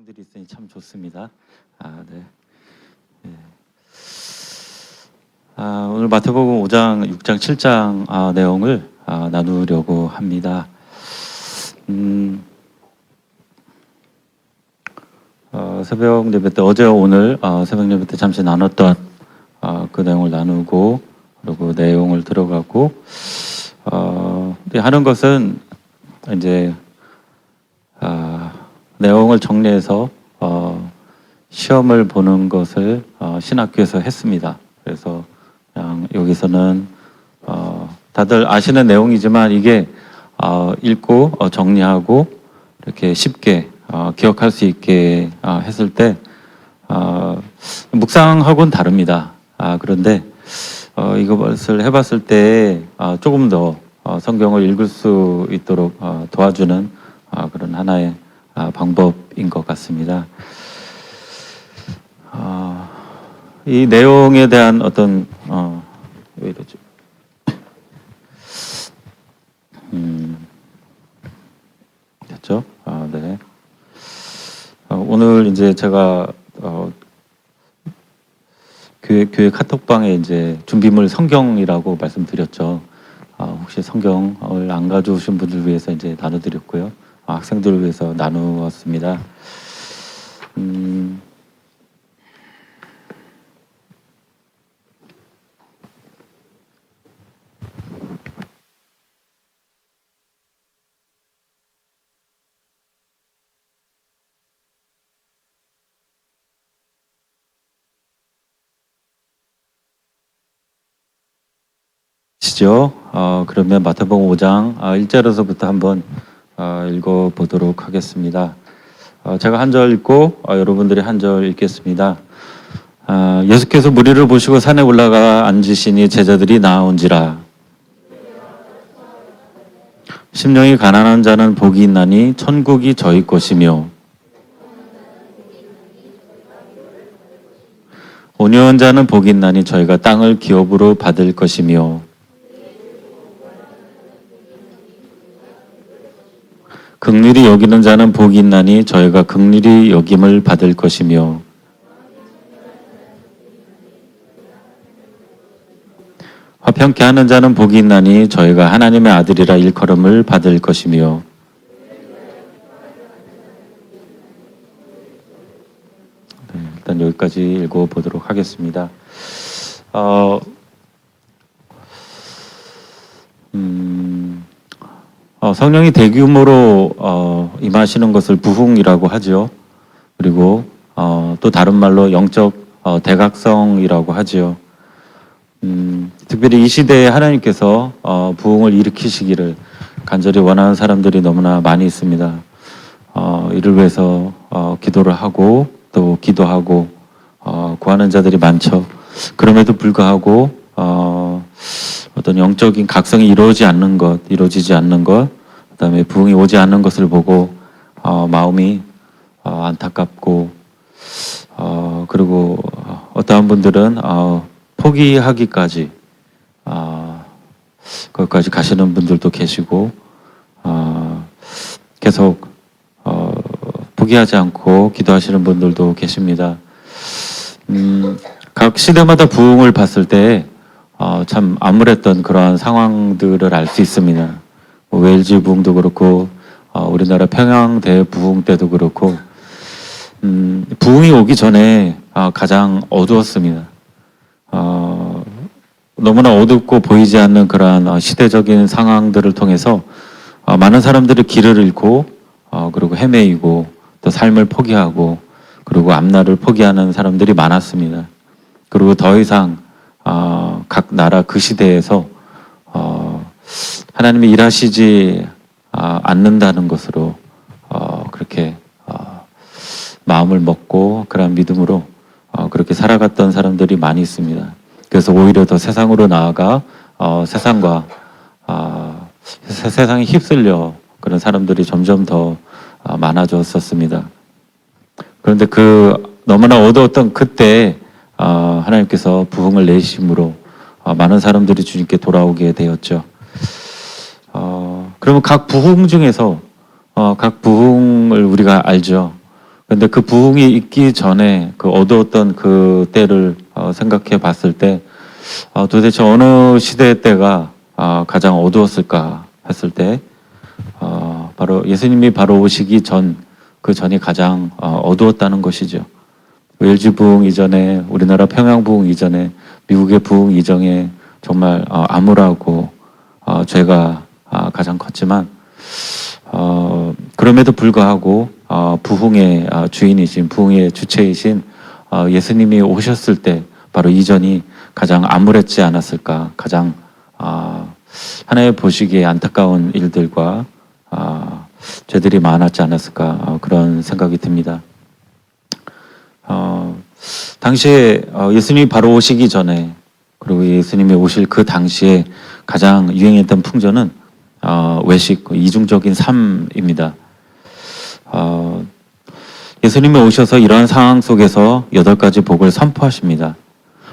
내용들이 있으니 참 좋습니다. 네. 네. 오늘 마태복음 5장, 6장, 7장 내용을 나누려고 합니다. 새벽 예배 때 어제 오늘 새벽 예배 때 잠시 나눴던 그 내용을 나누고 그리고 내용을 들어가고 하는 것은 이제 내용을 정리해서 시험을 보는 것을 신학교에서 했습니다. 그래서 그냥 여기서는 다들 아시는 내용이지만 이게 읽고 정리하고 이렇게 쉽게 기억할 수 있게 했을 때 묵상하고는 다릅니다. 그런데 이것을 해봤을 때 조금 더 성경을 읽을 수 있도록 도와주는 그런 하나의 방법인 것 같습니다. 이 내용에 대한 어떤 왜 이러지? 됐죠? 네. 오늘 이제 제가 교회 카톡방에 이제 준비물 성경이라고 말씀드렸죠. 혹시 성경을 안 가져오신 분들 위해서 이제 나눠드렸고요. 학생들을 위해서 나누었습니다. 시죠. 그러면 마태복음 5장 1절에서부터 한번 읽어보도록 하겠습니다. 제가 한 절 읽고 여러분들이 한 절 읽겠습니다. 예수께서 무리를 보시고 산에 올라가 앉으시니 제자들이 나아온지라. 심령이 가난한 자는 복이 있나니 천국이 저희 것이며 온유한 자는 복이 있나니 저희가 땅을 기업으로 받을 것이며 긍휼히 여기는 자는 복이 있나니 저희가 긍휼히 여김을 받을 것이며 화평케 하는 자는 복이 있나니 저희가 하나님의 아들이라 일컬음을 받을 것이며 네, 일단 여기까지 읽어보도록 하겠습니다. 성령이 대규모로 임하시는 것을 부흥이라고 하죠. 그리고 또 다른 말로 영적 대각성이라고 하죠. 특별히 이 시대에 하나님께서 부흥을 일으키시기를 간절히 원하는 사람들이 너무나 많이 있습니다. 이를 위해서 기도를 하고 또 기도하고 구하는 자들이 많죠. 그럼에도 불구하고 어떤 영적인 각성이 이루어지지 않는 것, 그다음에 부흥이 오지 않는 것을 보고 마음이 안타깝고 그리고 어떠한 분들은 포기하기까지 거기까지 가시는 분들도 계시고 계속 포기하지 않고 기도하시는 분들도 계십니다. 각 시대마다 부흥을 봤을 때 참 암울했던 그러한 상황들을 알 수 있습니다. 웨일즈 부흥도 그렇고 우리나라 평양 대부흥 때도 그렇고 부흥이 오기 전에 가장 어두웠습니다. 너무나 어둡고 보이지 않는 그러한 시대적인 상황들을 통해서 많은 사람들이 길을 잃고 그리고 헤매이고 또 삶을 포기하고 그리고 앞날을 포기하는 사람들이 많았습니다. 그리고 더 이상 각 나라 그 시대에서 하나님이 일하시지 않는다는 것으로 그렇게 마음을 먹고 그런 믿음으로 그렇게 살아갔던 사람들이 많이 있습니다. 그래서 오히려 더 세상으로 나아가 세상과 세상에 휩쓸려 그런 사람들이 점점 더 많아졌었습니다. 그런데 그 너무나 어두웠던 그때 하나님께서 부흥을 내심으로 많은 사람들이 주님께 돌아오게 되었죠. 그러면 각 부흥 중에서 각 부흥을 우리가 알죠. 근데 그 부흥이 있기 전에 그 어두웠던 그 때를 생각해 봤을 때 도대체 어느 시대의 때가 가장 어두웠을까 했을 때 바로 예수님이 바로 오시기 전, 그 전이 가장 어두웠다는 것이죠. LG 부흥 이전에, 우리나라 평양 부흥 이전에, 미국의 부흥 이전에 정말 암울하고 죄가 가장 컸지만 그럼에도 불구하고 부흥의 주인이신, 부흥의 주체이신 예수님이 오셨을 때 바로 이전이 가장 암울했지 않았을까, 가장 하나님 보시기에 안타까운 일들과 죄들이 많았지 않았을까, 그런 생각이 듭니다. 당시에 예수님이 바로 오시기 전에, 그리고 예수님이 오실 그 당시에 가장 유행했던 풍조는 외식, 이중적인 삶입니다. 예수님이 오셔서 이러한 상황 속에서 8가지 복을 선포하십니다.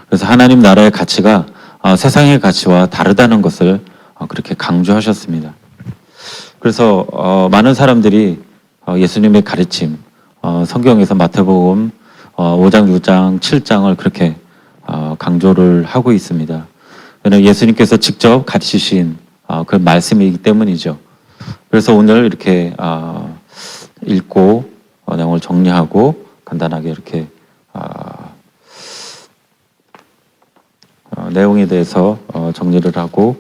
그래서 하나님 나라의 가치가 세상의 가치와 다르다는 것을 그렇게 강조하셨습니다. 그래서 많은 사람들이 예수님의 가르침, 성경에서 마태복음 5장, 6장, 7장을 그렇게 강조를 하고 있습니다. 왜냐하면 예수님께서 직접 가르치신 그 말씀이기 때문이죠. 그래서 오늘 이렇게 읽고 내용을 정리하고 간단하게 이렇게 내용에 대해서 정리를 하고,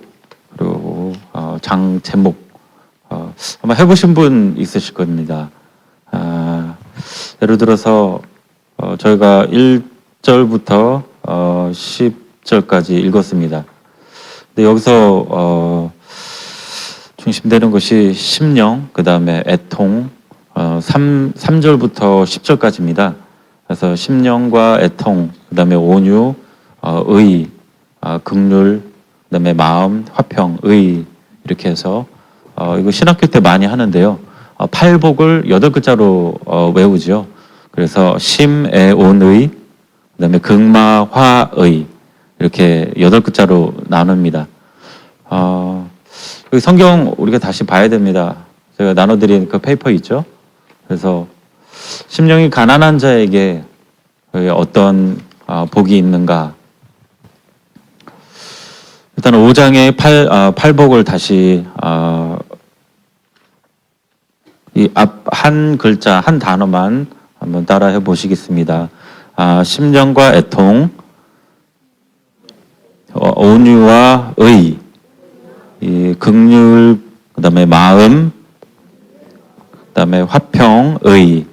그리고 장 제목 아마 해보신 분 있으실 겁니다. 예를 들어서 저희가 1절부터 10절까지 읽었습니다. 근데 여기서 중심되는 것이 심령, 그 다음에 애통, 3절부터 10절까지입니다. 그래서 심령과 애통, 그 다음에 온유, 의, 긍휼, 그 다음에 마음, 화평, 의, 이렇게 해서 이거 신학교 때 많이 하는데요. 팔복을 8글자로 외우죠. 그래서 심애온의, 그 다음에 극마화의, 이렇게 8글자로 나눕니다. 여기 성경 우리가 다시 봐야 됩니다. 제가 나눠드린 그 페이퍼 있죠. 그래서 심령이 가난한 자에게 어떤 복이 있는가. 일단 5장의 팔복을 다시 이 앞 한 글자, 한 단어만 한번 따라해 보시겠습니다. 심령과 애통, 온유와 의, 이 긍휼, 그다음에 마음, 그다음에 화평, 의.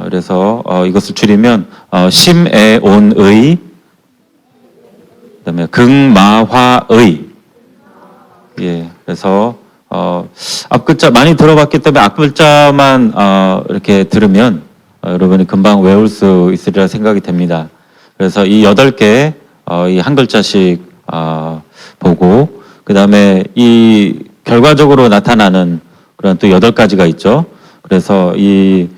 그래서 이것을 줄이면 심애온의, 그다음에 극마화의. 예, 그래서 앞 글자 많이 들어봤기 때문에 앞 글자만 이렇게 들으면 여러분이 금방 외울 수 있으리라 생각이 됩니다. 그래서 이 8개 이 한 글자씩 보고, 그 다음에 이 결과적으로 나타나는 그런 또 8가지가 있죠. 그래서 이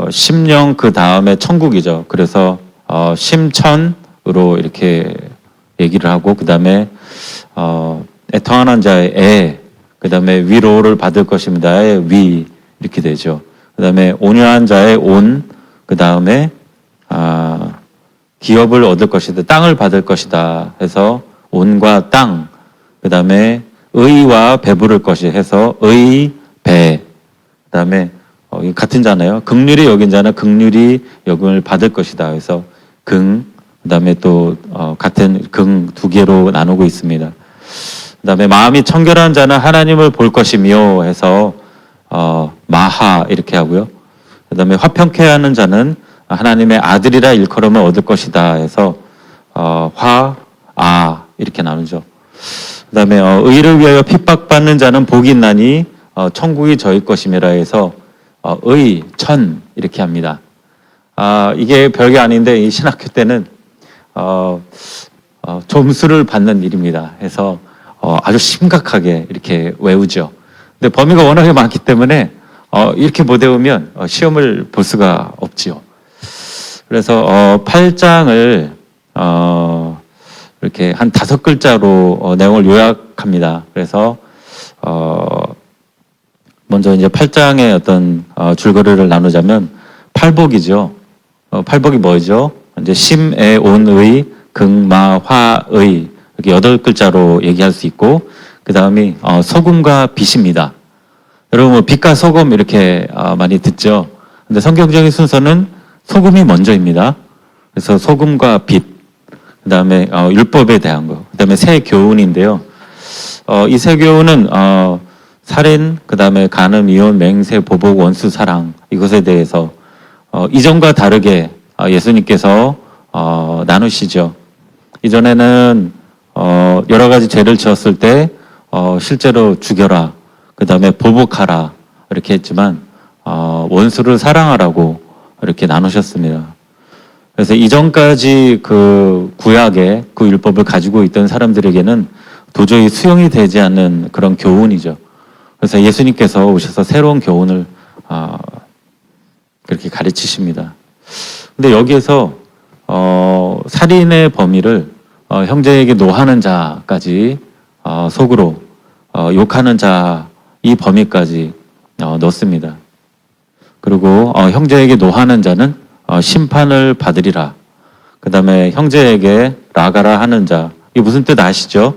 심령, 그 다음에 천국이죠. 그래서 심천으로 이렇게 얘기를 하고, 그 다음에 애통하는 자의 애, 그 다음에 위로를 받을 것입니다의 위, 이렇게 되죠. 그 다음에 온유한 자의 온, 그 다음에 기업을 얻을 것이다, 땅을 받을 것이다 해서 온과 땅, 그 다음에 의와 배부를 것이 해서 의, 배, 그 다음에 같은 자네요. 긍휼히 여긴 자는 긍휼히 여김을 받을 것이다 해서 긍, 그 다음에 또 같은 긍 2개로 나누고 있습니다. 그 다음에 마음이 청결한 자는 하나님을 볼 것이며 해서 마하, 이렇게 하고요. 그 다음에 화평케 하는 자는 하나님의 아들이라 일컬음을 얻을 것이다 해서 이렇게 나누죠. 그 다음에 의를 위하여 핍박받는 자는 복이 있나니 천국이 저희 것임이라 해서 의, 천, 이렇게 합니다. 이게 별게 아닌데 이 신학교 때는 점수를 받는 일입니다. 해서 아주 심각하게 이렇게 외우죠. 근데 범위가 워낙에 많기 때문에 이렇게 못 외우면 시험을 볼 수가 없지요. 그래서 8장을 이렇게 한 5글자로 내용을 요약합니다. 그래서 먼저 이제 8장의 어떤 줄거리를 나누자면 팔복이죠. 팔복이 뭐죠? 이제 심애온의 극마화의 이렇게 8글자로 얘기할 수 있고, 그 다음이 소금과 빛입니다. 여러분 뭐 빛과 소금 이렇게 많이 듣죠. 근데 성경적인 순서는 소금이 먼저입니다. 그래서 소금과 빛, 그 다음에 율법에 대한 거, 그 다음에 새 교훈인데요. 이 새 교훈은 살인, 그 다음에 간음, 이혼, 맹세, 보복, 원수, 사랑, 이것에 대해서 이전과 다르게 예수님께서 나누시죠. 이전에는 여러 가지 죄를 지었을 때 실제로 죽여라, 그 다음에 보복하라 이렇게 했지만 원수를 사랑하라고 이렇게 나누셨습니다. 그래서 이전까지 그 구약의 그 율법을 가지고 있던 사람들에게는 도저히 수용이 되지 않는 그런 교훈이죠. 그래서 예수님께서 오셔서 새로운 교훈을 그렇게 가르치십니다. 근데 여기에서 살인의 범위를 형제에게 노하는 자까지 속으로 욕하는 자 이 범위까지 넣습니다. 그리고 형제에게 노하는 자는 심판을 받으리라. 그 다음에 형제에게 라가라 하는 자, 이게 무슨 뜻 아시죠?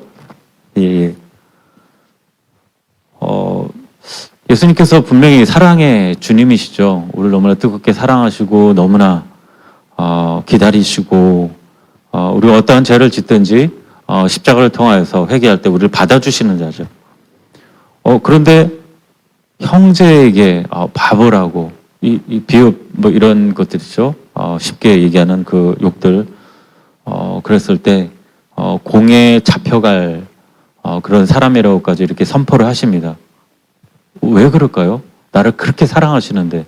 예수님께서 분명히 사랑의 주님이시죠. 우리를 너무나 뜨겁게 사랑하시고 너무나 기다리시고 우리가 어떠한 죄를 짓든지 십자가를 통하여서 회개할 때 우리를 받아주시는 자죠. 그런데 형제에게 바보라고 이 비읍 뭐 이런 것들이죠. 쉽게 얘기하는 그 욕들 그랬을 때 공에 잡혀갈 그런 사람이라고까지 이렇게 선포를 하십니다. 왜 그럴까요? 나를 그렇게 사랑하시는데.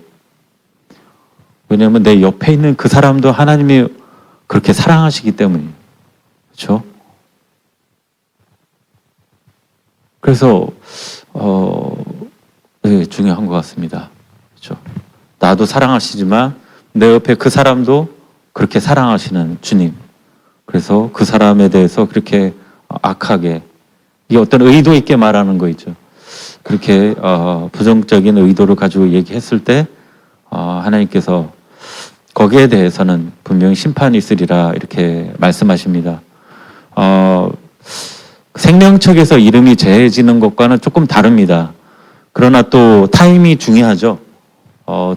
왜냐하면 내 옆에 있는 그 사람도 하나님이 그렇게 사랑하시기 때문이에요. 그렇죠? 그래서 네, 중요한 것 같습니다. 그렇죠? 나도 사랑하시지만 내 옆에 그 사람도 그렇게 사랑하시는 주님. 그래서 그 사람에 대해서 그렇게 악하게, 이게 어떤 의도 있게 말하는 거 있죠. 그렇게 부정적인 의도를 가지고 얘기했을 때 하나님께서 거기에 대해서는 분명히 심판이 있으리라 이렇게 말씀하십니다. 생명책에서 이름이 제해지는 것과는 조금 다릅니다. 그러나 또 타임이 중요하죠.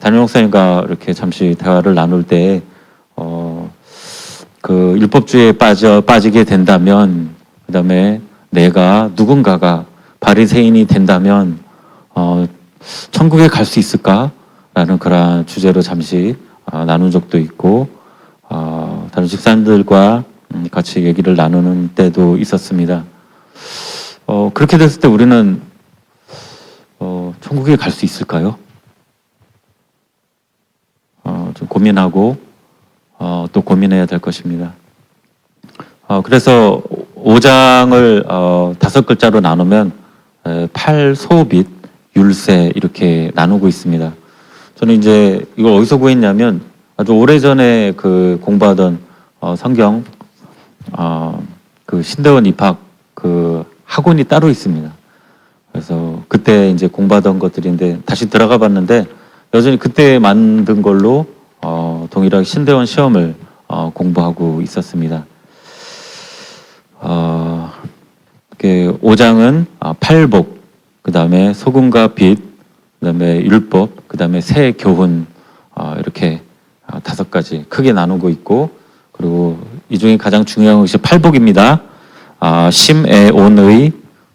담임 목사님과 이렇게 잠시 대화를 나눌 때 그 율법주의에 빠지게 된다면, 그 다음에 내가 누군가가 바리새인이 된다면 천국에 갈 수 있을까라는 그런 주제로 잠시 나눈 적도 있고 다른 집사님들과 같이 얘기를 나누는 때도 있었습니다. 그렇게 됐을 때 우리는 천국에 갈 수 있을까요? 좀 고민하고 또 고민해야 될 것입니다. 그래서 5장을 5글자로 나누면 팔소빛, 율세 이렇게 나누고 있습니다. 저는 이제 이걸 어디서 구했냐면 아주 오래전에 그 공부하던 성경 그 신대원 입학 그 학원이 따로 있습니다. 그래서 그때 이제 공부하던 것들인데 다시 들어가 봤는데 여전히 그때 만든 걸로 동일하게 신대원 시험을 공부하고 있었습니다. 5장은 팔복, 그 다음에 소금과 빛, 그 다음에 율법, 그 다음에 새 교훈 이렇게 5가지 크게 나누고 있고, 그리고 이 중에 가장 중요한 것이 팔복입니다. 심애온의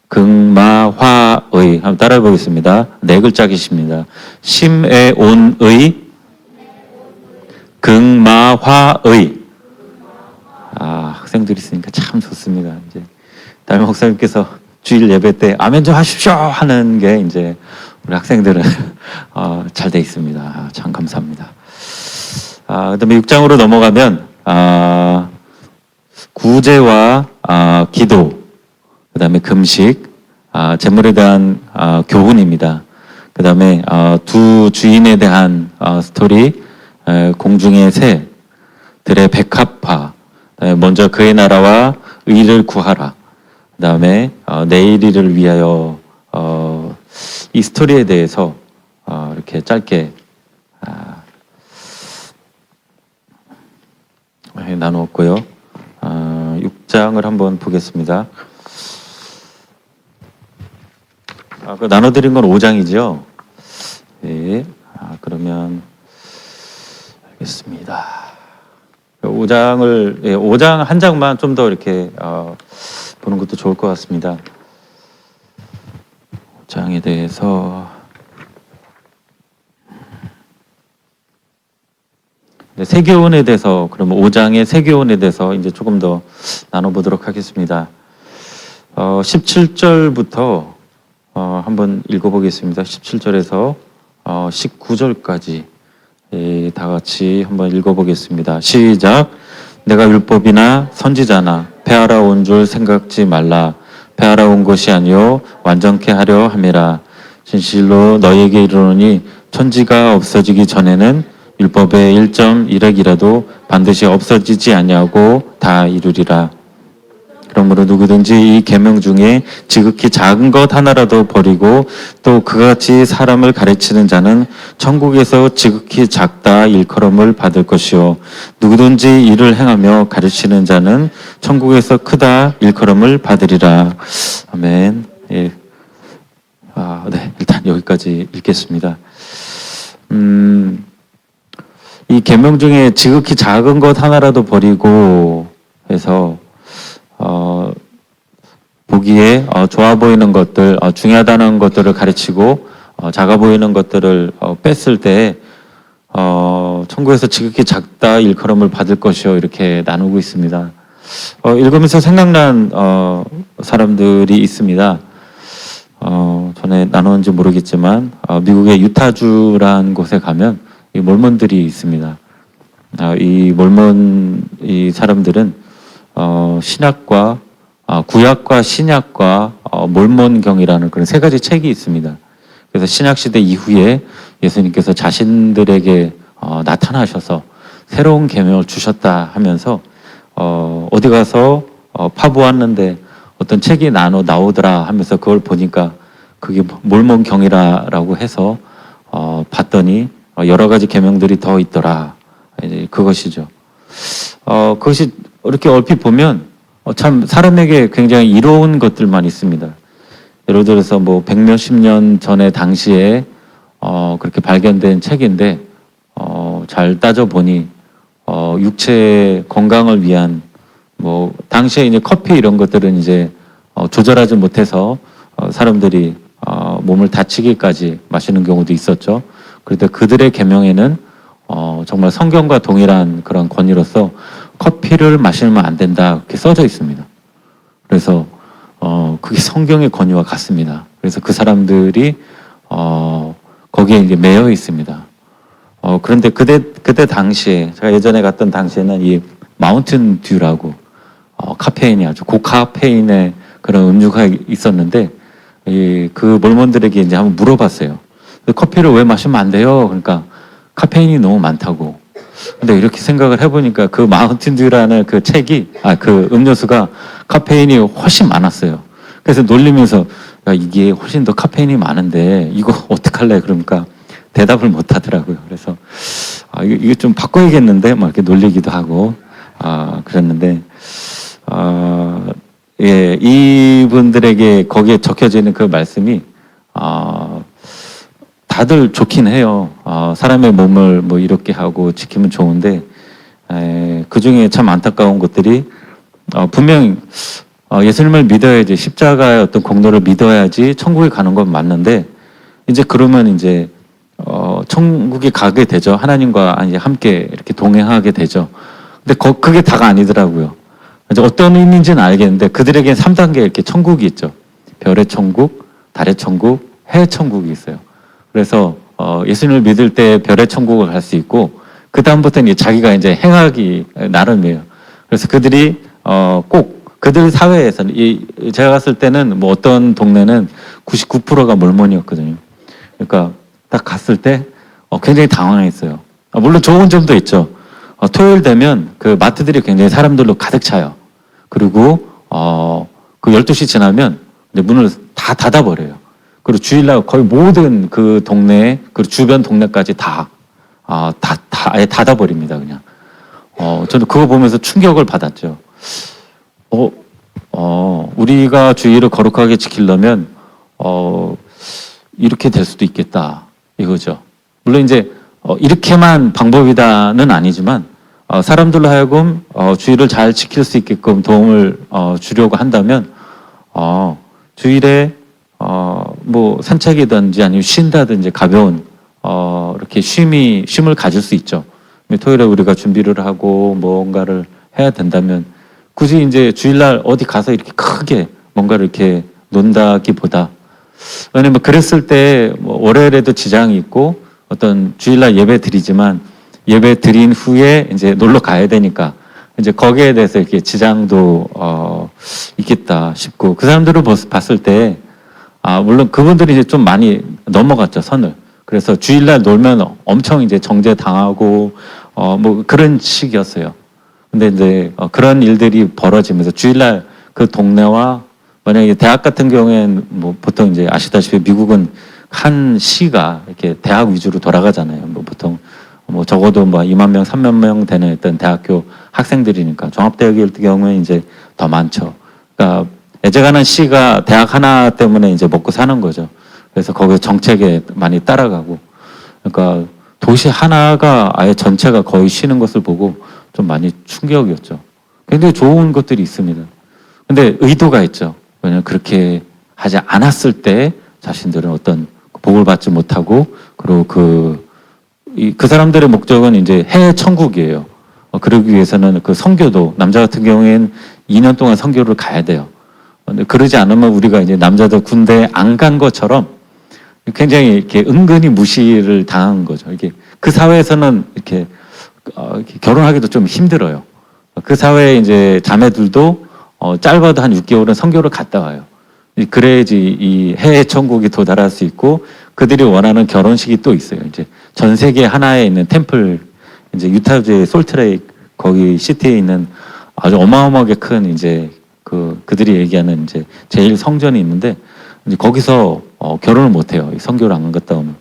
극마화의, 한번 따라해 보겠습니다. 4글자기십니다. 심애온의 극마화의. 학생들이 있으니까 참 좋습니다. 이제 담임 목사님께서 주일 예배 때 아멘 좀 하십시오 하는 게 이제 우리 학생들은 잘 돼 있습니다. 참 감사합니다. 그다음에 6장으로 넘어가면 구제와 기도, 그다음에 금식, 재물에 대한 교훈입니다. 그다음에 두 주인에 대한 스토리, 공중의 새, 들의 백합화, 먼저 그의 나라와 의를 구하라. 그다음에 내일을 위하여 이 스토리에 대해서 이렇게 짧게 나누었고요. 6장을 한번 보겠습니다. 그 나눠드린 건 5장이죠. 네. 그러면 알겠습니다. 5장을 5장 한 장만 좀 더 이렇게 보는 것도 좋을 것 같습니다. 5장에 대해서 세교훈에 대해서 그러면 5장의 세교훈에 대해서 이제 조금 더 나눠보도록 하겠습니다. 17절부터 한번 읽어보겠습니다. 17절에서 19절까지 다 같이 한번 읽어보겠습니다. 시작. 내가 율법이나 선지자나 폐하러 온 줄 생각지 말라. 폐하러 온 것이 아니요 완전케 하려 함이라. 진실로 너희에게 이르노니 천지가 없어지기 전에는 율법의 1.1획이라도 반드시 없어지지 아니하고 다 이루리라. 그러므로 누구든지 이 계명 중에 지극히 작은 것 하나라도 버리고 또 그같이 사람을 가르치는 자는 천국에서 지극히 작다 일컬음을 받을 것이요 누구든지 이를 행하며 가르치는 자는 천국에서 크다 일컬음을 받으리라. 아멘. 예. 네, 일단 여기까지 읽겠습니다. 이 계명 중에 지극히 작은 것 하나라도 버리고 해서 보기에 좋아 보이는 것들, 중요하다는 것들을 가르치고 작아 보이는 것들을 뺐을 때 천국에서 지극히 작다 일컬음을 받을 것이요 이렇게 나누고 있습니다. 읽으면서 생각난 사람들이 있습니다. 전에 나눴는지 모르겠지만 미국의 유타주라는 곳에 가면 이 몰몬들이 있습니다. 이 몰몬 이 사람들은 신약과 구약과 신약과 몰몬경이라는 그런 세 가지 책이 있습니다. 그래서 신약 시대 이후에 예수님께서 자신들에게 나타나셔서 새로운 계명을 주셨다 하면서 어디 가서 파보았는데 어떤 책이 나오더라 하면서 그걸 보니까 그게 몰몬경이라고 해서 봤더니 여러 가지 계명들이 더 있더라. 이제 그것이죠. 그것이 이렇게 얼핏 보면 참 사람에게 굉장히 이로운 것들만 있습니다. 예를 들어서 뭐 백몇십 년 전에 당시에 그렇게 발견된 책인데 잘 따져보니 육체 건강을 위한 뭐 당시에 이제 커피 이런 것들은 이제 조절하지 못해서 사람들이 몸을 다치기까지 마시는 경우도 있었죠. 그런데 그들의 계명에는 정말 성경과 동일한 그런 권위로서 커피를 마시면 안 된다 이렇게 써져 있습니다. 그래서 그게 성경의 권위와 같습니다. 그래서 그 사람들이 거기에 이제 매여 있습니다. 그런데 그때 당시에 제가 예전에 갔던 당시에는 이 마운틴 듀라고 카페인이 아주 고카페인의 그런 음료가 있었는데 그 몰몬들에게 이제 한번 물어봤어요. 커피를 왜 마시면 안 돼요? 그러니까 카페인이 너무 많다고. 근데 이렇게 생각을 해보니까 그 마운틴듀라는 그 책이 그 음료수가 카페인이 훨씬 많았어요. 그래서 놀리면서 야, 이게 훨씬 더 카페인이 많은데 이거 어떡할래? 그러니까 대답을 못 하더라고요. 그래서 이거 좀 바꿔야겠는데 막 이렇게 놀리기도 하고 그랬는데 예, 이분들에게 거기에 적혀져 있는 그 말씀이 다들 좋긴 해요. 사람의 몸을 뭐 이렇게 하고 지키면 좋은데 그 중에 참 안타까운 것들이 분명히 예수님을 믿어야지 십자가의 어떤 공로를 믿어야지 천국에 가는 건 맞는데 이제 그러면 이제 천국에 가게 되죠. 하나님과 이제 함께 이렇게 동행하게 되죠. 근데 그게 다가 아니더라고요. 이제 어떤 의미인지는 알겠는데 그들에게는 3단계 이렇게 천국이 있죠. 별의 천국, 달의 천국, 해의 천국이 있어요. 그래서 예수님을 믿을 때 별의 천국을 갈 수 있고 그 다음부터는 자기가 이제 행하기 나름이에요. 그래서 그들이 꼭 그들 사회에서는 제가 갔을 때는 뭐 어떤 동네는 99%가 몰몬이었거든요. 그러니까 딱 갔을 때 굉장히 당황했어요. 물론 좋은 점도 있죠. 토요일 되면 그 마트들이 굉장히 사람들로 가득 차요. 그리고 그 12시 지나면 이제 문을 다 닫아버려요. 그리고 주일날 거의 모든 그 동네, 그 주변 동네까지 아예 닫아버립니다, 그냥. 저는 그거 보면서 충격을 받았죠. 우리가 주의를 거룩하게 지키려면, 이렇게 될 수도 있겠다, 이거죠. 물론 이제, 이렇게만 방법이다는 아니지만, 사람들로 하여금, 주의를 잘 지킬 수 있게끔 도움을, 주려고 한다면, 주일에, 뭐, 산책이든지 아니면 쉰다든지 가벼운, 이렇게 쉼을 가질 수 있죠. 토요일에 우리가 준비를 하고 뭔가를 해야 된다면 굳이 이제 주일날 어디 가서 이렇게 크게 뭔가를 이렇게 논다기보다, 왜냐면 그랬을 때 뭐 월요일에도 지장이 있고 어떤 주일날 예배 드리지만 예배 드린 후에 이제 놀러 가야 되니까 이제 거기에 대해서 이렇게 지장도 있겠다 싶고, 그 사람들을 봤을 때 물론 그분들이 이제 좀 많이 넘어갔죠, 선을. 그래서 주일날 놀면 엄청 이제 정죄 당하고 뭐 그런 식이었어요. 근데 이제 그런 일들이 벌어지면서 주일날 그 동네와, 만약에 대학 같은 경우에는 뭐 보통 이제 아시다시피 미국은 한 시가 이렇게 대학 위주로 돌아가잖아요. 뭐 보통 뭐 적어도 뭐 2만 명, 3만 명 되는 어떤 대학교 학생들이니까, 종합대학일 경우에 이제 더 많죠. 그러니까 애제가는 시가 대학 하나 때문에 이제 먹고 사는 거죠. 그래서 거기 정책에 많이 따라가고, 그러니까 도시 하나가 아예 전체가 거의 쉬는 것을 보고 좀 많이 충격이었죠. 굉장히 좋은 것들이 있습니다. 근데 의도가 있죠. 왜냐하면 그렇게 하지 않았을 때 자신들은 어떤 복을 받지 못하고, 그리고 그 사람들의 목적은 이제 해외 천국이에요. 그러기 위해서는 그 선교도, 남자 같은 경우에는 2년 동안 선교를 가야 돼요. 근데 그러지 않으면 우리가 이제 남자들 군대에 안 간 것처럼 굉장히 이렇게 은근히 무시를 당한 거죠. 이게 그 사회에서는 이렇게 결혼하기도 좀 힘들어요. 그 사회에 이제 자매들도 짧아도 한 6개월은 선교를 갔다 와요. 그래야지 이 해외 천국이 도달할 수 있고, 그들이 원하는 결혼식이 또 있어요. 이제 전 세계 하나에 있는 템플, 이제 유타주의 솔트레이크 거기 시티에 있는 아주 어마어마하게 큰 이제 그들이 얘기하는 이제 제일 성전이 있는데, 이제 거기서 결혼을 못 해요. 선교를 안 갔다 오면.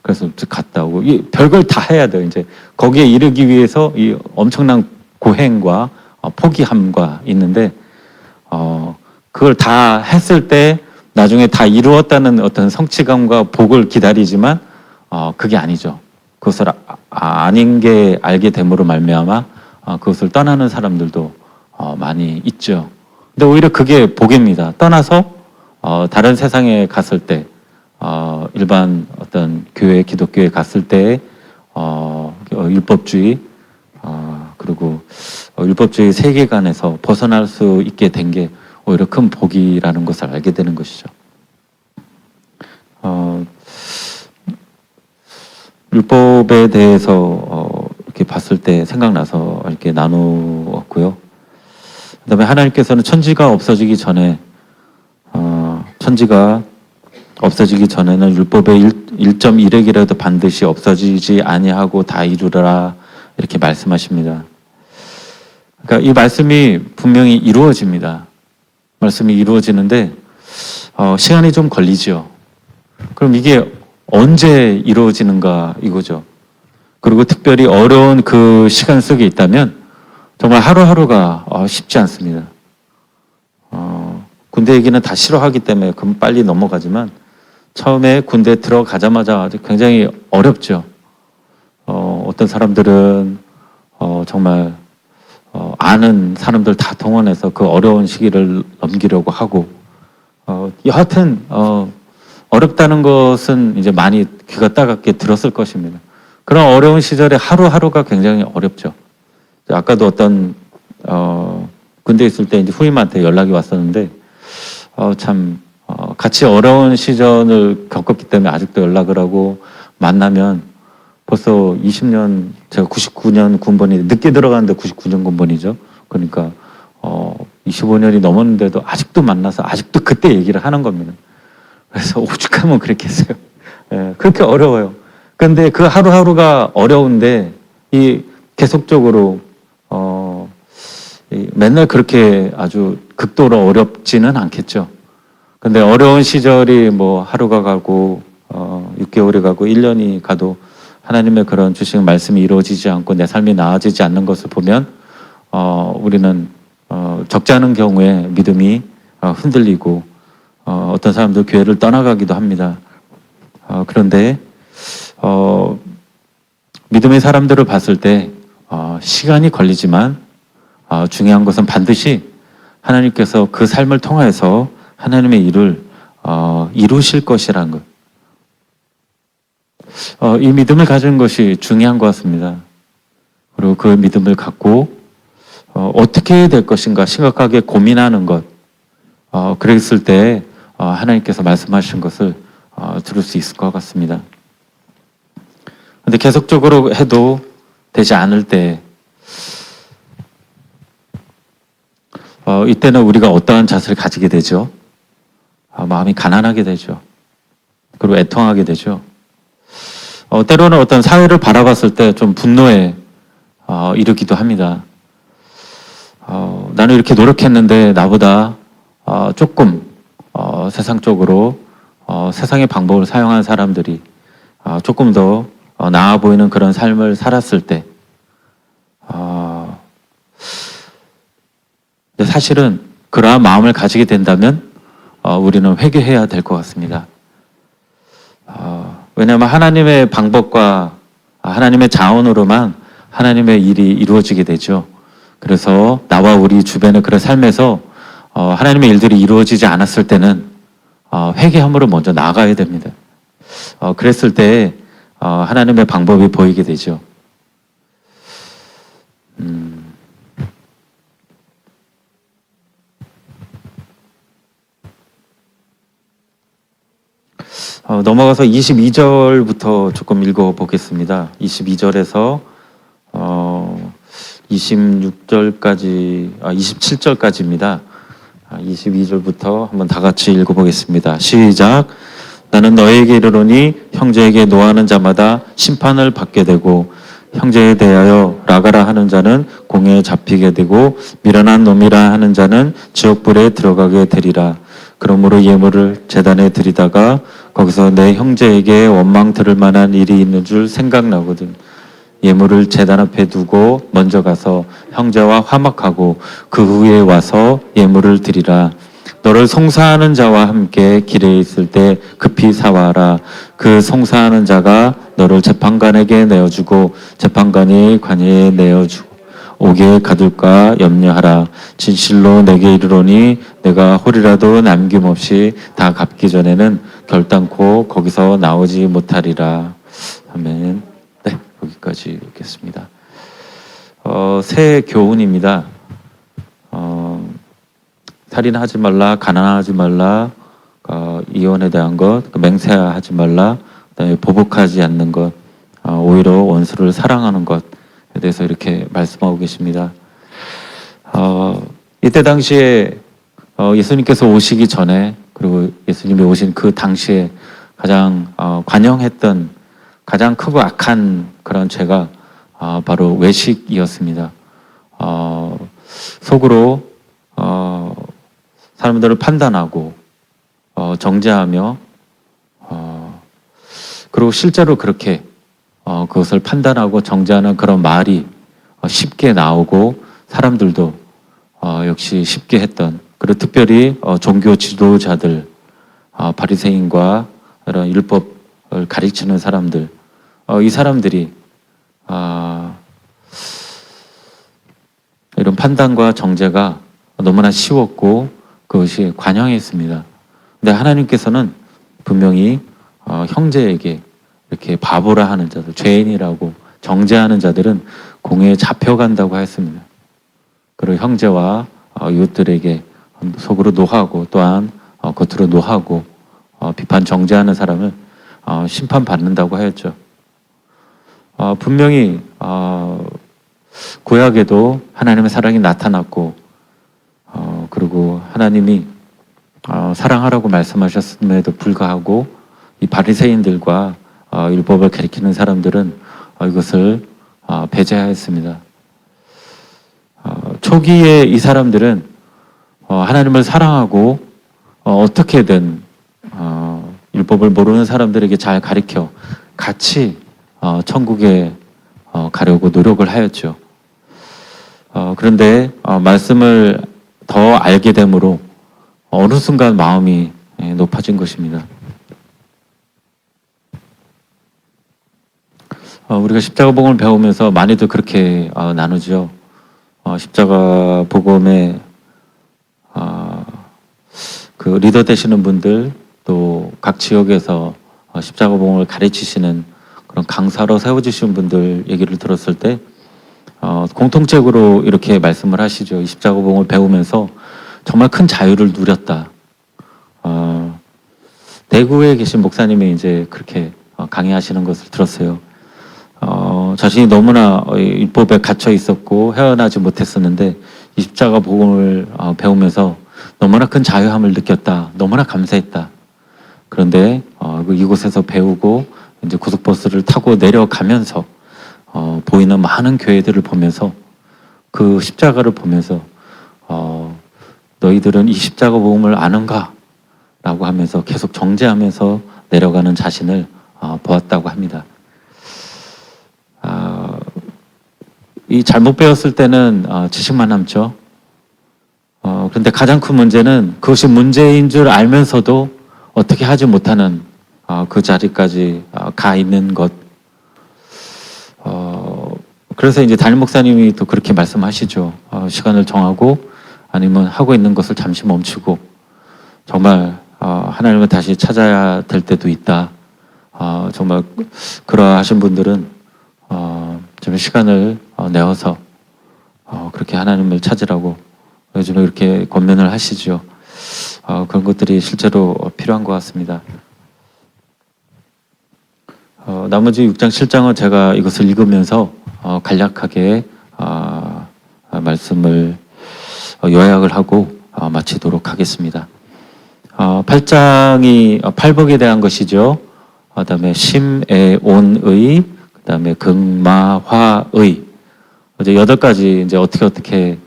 그래서 갔다 오고, 이 별걸 다 해야 돼요. 이제 거기에 이르기 위해서 이 엄청난 고행과 포기함과 있는데, 그걸 다 했을 때 나중에 다 이루었다는 어떤 성취감과 복을 기다리지만, 그게 아니죠. 그것을 아닌 게 알게 됨으로 말미암아 그것을 떠나는 사람들도 많이 있죠. 근데 오히려 그게 복입니다. 떠나서 다른 세상에 갔을 때, 일반 어떤 교회, 기독교에 갔을 때 율법주의, 그리고 율법주의 세계관에서 벗어날 수 있게 된 게 오히려 큰 복이라는 것을 알게 되는 것이죠. 율법에 대해서 이렇게 봤을 때 생각나서 이렇게 나누었고요. 그다음에 하나님께서는 천지가 없어지기 전에, 천지가 없어지기 전에는 율법의 1.1획이라도 반드시 없어지지 아니하고 다 이루라, 이렇게 말씀하십니다. 그러니까 이 말씀이 분명히 이루어집니다. 말씀이 이루어지는데 시간이 좀 걸리죠. 그럼 이게 언제 이루어지는가 이거죠. 그리고 특별히 어려운 그 시간 속에 있다면 정말 하루하루가 쉽지 않습니다. 군대 얘기는 다 싫어하기 때문에 그럼 빨리 넘어가지만, 처음에 군대 들어가자마자 굉장히 어렵죠. 어떤 사람들은 정말 아는 사람들 다 동원해서 그 어려운 시기를 넘기려고 하고, 여하튼 어렵다는 것은 이제 많이 귀가 따갑게 들었을 것입니다. 그런 어려운 시절에 하루하루가 굉장히 어렵죠. 아까도 어떤 군대에 있을 때 이제 후임한테 연락이 왔었는데, 같이 어려운 시절을 겪었기 때문에 아직도 연락을 하고, 만나면 벌써 20년, 제가 99년 군번이, 늦게 들어갔는데 99년 군번이죠. 그러니까 25년이 넘었는데도 아직도 만나서 아직도 그때 얘기를 하는 겁니다. 그래서 오죽하면 그랬겠어요. 예, 그렇게 어려워요. 근데 그 하루하루가 어려운데, 이 계속적으로 맨날 그렇게 아주 극도로 어렵지는 않겠죠. 근데 어려운 시절이 뭐 하루가 가고 6개월이 가고 1년이 가도 하나님의 그런 주신 말씀이 이루어지지 않고 내 삶이 나아지지 않는 것을 보면 우리는 적지 않은 경우에 믿음이 흔들리고 어떤 사람들 교회를 떠나가기도 합니다. 그런데 믿음의 사람들을 봤을 때 시간이 걸리지만 중요한 것은 반드시 하나님께서 그 삶을 통해서 하나님의 일을 이루실 것이라는 것. 이 믿음을 가지는 것이 중요한 것 같습니다. 그리고 그 믿음을 갖고 어떻게 될 것인가 심각하게 고민하는 것. 그랬을 때 하나님께서 말씀하신 것을 들을 수 있을 것 같습니다. 근데 계속적으로 해도 되지 않을 때 이때는 우리가 어떠한 자세를 가지게 되죠? 마음이 가난하게 되죠. 그리고 애통하게 되죠. 때로는 어떤 사회를 바라봤을 때 좀 분노에 이르기도 합니다. 나는 이렇게 노력했는데 나보다 조금 세상적으로 세상의 방법을 사용한 사람들이 조금 더 나아 보이는 그런 삶을 살았을 때 근데 사실은 그러한 마음을 가지게 된다면 우리는 회개해야 될 것 같습니다. 왜냐하면 하나님의 방법과 하나님의 자원으로만 하나님의 일이 이루어지게 되죠. 그래서 나와 우리 주변의 그런 삶에서 하나님의 일들이 이루어지지 않았을 때는 회개함으로 먼저 나아가야 됩니다. 그랬을 때 하나님의 방법이 보이게 되죠. 넘어가서 22절부터 조금 읽어보겠습니다. 22절에서 26절까지, 27절까지입니다. 22절부터 한번 다 같이 읽어보겠습니다. 시작. 나는 너에게 이르노니 형제에게 노하는 자마다 심판을 받게 되고 형제에 대하여 라가라 하는 자는 공에 잡히게 되고 미련한 놈이라 하는 자는 지옥불에 들어가게 되리라. 그러므로 예물을 제단에 드리다가 거기서 내 형제에게 원망 들을 만한 일이 있는 줄 생각나거든. 예물을 제단 앞에 두고 먼저 가서 형제와 화목하고 그 후에 와서 예물을 드리라. 너를 송사하는 자와 함께 길에 있을 때 급히 사와라. 그 송사하는 자가 너를 재판관에게 내어주고 재판관이 관이에 내어주고 오게 가둘까 염려하라. 진실로 내게 이르노니 내가 홀이라도 남김없이 다 갚기 전에는 결단코 거기서 나오지 못하리라. 아멘. 네, 여기까지 읽겠습니다. 새 교훈입니다. 살인하지 말라, 가난하지 말라, 이혼에 대한 것, 맹세하지 말라, 그다음에 보복하지 않는 것, 오히려 원수를 사랑하는 것에 대해서 이렇게 말씀하고 계십니다. 이때 당시에 예수님께서 오시기 전에 그리고 예수님이 오신 그 당시에 가장 관영했던 가장 크고 악한 그런 죄가 바로 외식이었습니다. 속으로 사람들을 판단하고 정죄하며 그리고 실제로 그렇게 그것을 판단하고 정죄하는 그런 말이 쉽게 나오고 사람들도 역시 쉽게 했던 그리고 특별히 종교 지도자들 바리새인과 이런 율법을 가르치는 사람들 이 사람들이 이런 판단과 정죄가 너무나 쉬웠고 그것이 관영했습니다. 근데 하나님께서는 분명히 형제에게 이렇게 바보라 하는 자들, 죄인이라고 정죄하는 자들은 공에 잡혀간다고 했습니다. 그리고 형제와 이웃들에게 속으로 노하고 또한 겉으로 노하고 비판 정죄하는 사람을 심판받는다고 하였죠. 분명히 구약에도 하나님의 사랑이 나타났고 그리고 하나님이 사랑하라고 말씀하셨음에도 불구하고 이 바리새인들과 율법을 가리키는 사람들은 이것을 배제하였습니다. 초기에 이 사람들은 하나님을 사랑하고 어떻게든 율법을 모르는 사람들에게 잘 가르쳐 같이 천국에 가려고 노력을 하였죠. 그런데 말씀을 더 알게 되므로 어느 순간 마음이 높아진 것입니다. 우리가 십자가 복음을 배우면서 많이들 그렇게 나누죠. 십자가 복음의 그 리더 되시는 분들, 또 각 지역에서 십자가 복음을 가르치시는 그런 강사로 세워주신 분들 얘기를 들었을 때 공통적으로 이렇게 말씀을 하시죠. 이 십자가 복음을 배우면서 정말 큰 자유를 누렸다. 대구에 계신 목사님이 이제 그렇게 강의하시는 것을 들었어요. 자신이 너무나 율법에 갇혀 있었고 헤어나지 못했었는데 이 십자가 복음을 배우면서 너무나 큰 자유함을 느꼈다. 너무나 감사했다. 그런데 이곳에서 배우고 이제 고속버스를 타고 내려가면서 보이는 많은 교회들을 보면서 그 십자가를 보면서 너희들은 이 십자가 복음을 아는가? 라고 하면서 계속 정죄하면서 내려가는 자신을 보았다고 합니다. 이 잘못 배웠을 때는 지식만 남죠. 그런데 가장 큰 문제는 그것이 문제인 줄 알면서도 어떻게 하지 못하는 그 자리까지 가 있는 것. 그래서 이제 담임 목사님이 또 그렇게 말씀하시죠. 시간을 정하고 아니면 하고 있는 것을 잠시 멈추고 정말 하나님을 다시 찾아야 될 때도 있다. 정말 그러하신 분들은 좀 시간을 내어서 그렇게 하나님을 찾으라고 요즘에 이렇게 권면을 하시죠. 그런 것들이 실제로 필요한 것 같습니다. 나머지 6장, 7장은 제가 이것을 읽으면서 간략하게 말씀을 요약을 하고 마치도록 하겠습니다. 8장이 팔복에 대한 것이죠. 그다음에 심애온의, 그다음에 극마화의, 이제 8가지 이제 어떻게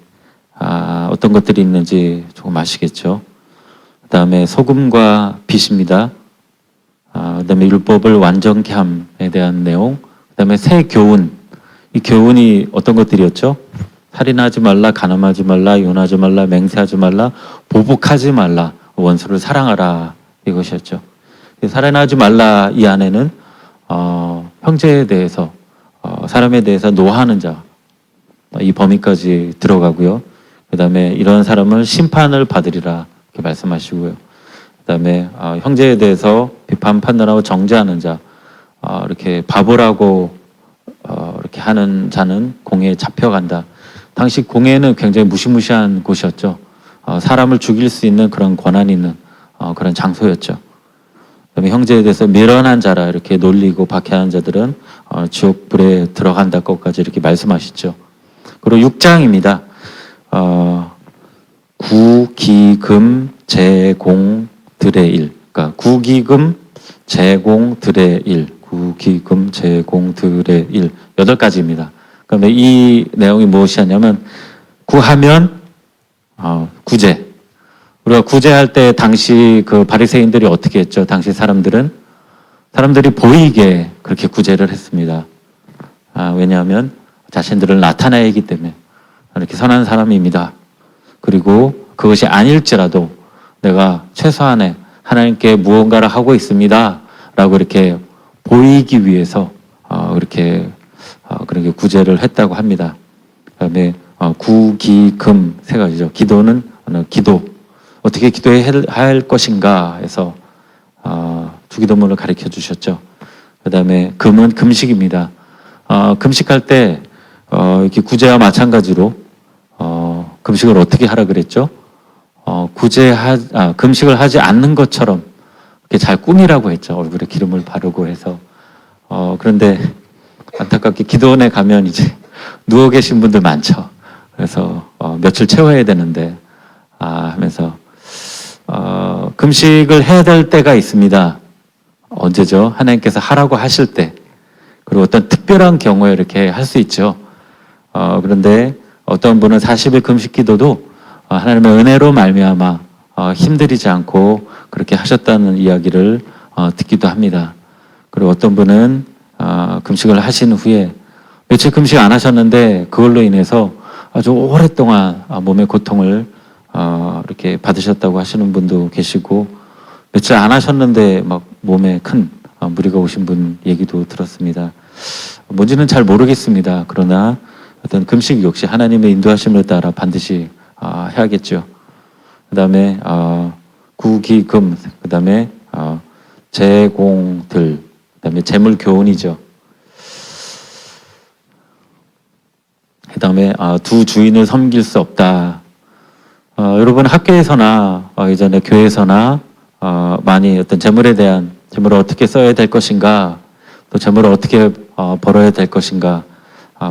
어떤 것들이 있는지 조금 아시겠죠. 그다음에 소금과 빛입니다. 그다음에 율법을 완전케 함에 대한 내용. 그다음에 새 교훈. 이 교훈이 어떤 것들이었죠? 살인하지 말라, 간음하지 말라, 이혼하지 말라, 맹세하지 말라, 보복하지 말라, 원수를 사랑하라, 이것이었죠. 살인하지 말라 이 안에는 형제에 대해서 사람에 대해서 노하는 자, 이 범위까지 들어가고요. 그다음에 이런 사람은 심판을 받으리라 이렇게 말씀하시고요. 그다음에 형제에 대해서 비판 판단하고 정죄하는 자, 이렇게 바보라고 이렇게 하는 자는 공회에 잡혀간다. 당시 공회는 굉장히 무시무시한 곳이었죠. 사람을 죽일 수 있는 그런 권한이 있는 그런 장소였죠. 그다음에 형제에 대해서 미련한 자라 이렇게 놀리고 박해하는 자들은 지옥불에 들어간다 것까지 이렇게 말씀하시죠. 그리고 6장입니다. 구기금 제공들의 일, 그러니까 구기금 제공들의 일, 구기금 제공들의 일 8가지입니다. 그런데 이 내용이 무엇이냐면 구하면 구제. 우리가 구제할 때 당시 그 바리새인들이 어떻게 했죠? 당시 사람들이 보이게 그렇게 구제를 했습니다. 왜냐하면 자신들을 나타내기 때문에 이렇게 선한 사람입니다. 그리고 그것이 아닐지라도 내가 최소한의 하나님께 무언가를 하고 있습니다. 라고 이렇게 보이기 위해서 그렇게 구제를 했다고 합니다. 그다음에 구기금 3가지죠. 기도는 기도. 어떻게 기도해야 할 것인가 해서 주기도문을 가르쳐 주셨죠. 그다음에 금은 금식입니다. 금식할 때 이렇게 구제와 마찬가지로 금식을 어떻게 하라 그랬죠? 금식을 하지 않는 것처럼 이렇게 잘 꾸미라고 했죠. 얼굴에 기름을 바르고 해서. 그런데 안타깝게 기도원에 가면 이제 누워 계신 분들 많죠. 그래서 며칠 채워야 되는데 하면서 금식을 해야 될 때가 있습니다. 언제죠? 하나님께서 하라고 하실 때. 그리고 어떤 특별한 경우에 이렇게 할 수 있죠. 그런데 어떤 분은 40일 금식 기도도 하나님의 은혜로 말미암아 힘들이지 않고 그렇게 하셨다는 이야기를 듣기도 합니다. 그리고 어떤 분은 금식을 하신 후에 며칠 금식 안 하셨는데 그걸로 인해서 아주 오랫동안 몸의 고통을 이렇게 받으셨다고 하시는 분도 계시고, 며칠 안 하셨는데 막 몸에 큰 무리가 오신 분 얘기도 들었습니다. 뭔지는 잘 모르겠습니다. 그러나 어떤 금식 역시 하나님의 인도하심을 따라 반드시 해야겠죠. 그 다음에 구기금, 그 다음에 제공들, 그 다음에 재물교훈이죠. 그 다음에 두 주인을 섬길 수 없다. 여러분 학교에서나 이전에 교회에서나 많이 어떤 재물에 대한, 재물을 어떻게 써야 될 것인가, 또 재물을 어떻게 벌어야 될 것인가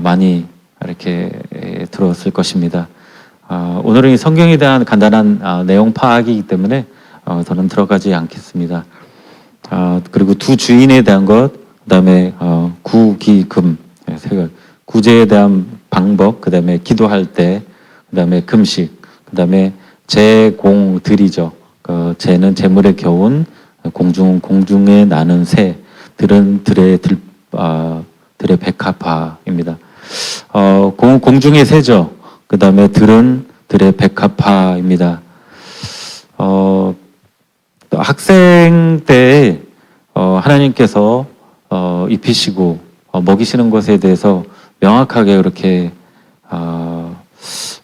많이 이렇게 들었을 것입니다. 오늘은 이 성경에 대한 간단한 내용 파악이기 때문에 저는 들어가지 않겠습니다. 그리고 두 주인에 대한 것, 그 다음에 구기금, 구제에 대한 방법, 그 다음에 기도할 때, 그 다음에 금식, 그 다음에 제공들이죠. 제는 재물의 교훈, 공중은 공중에 나는 새, 들은 들의 백합화입니다. 공중의 새죠. 그 다음에 들은 들의 백합화입니다. 학생 때 하나님께서 입히시고 먹이시는 것에 대해서 명확하게 그렇게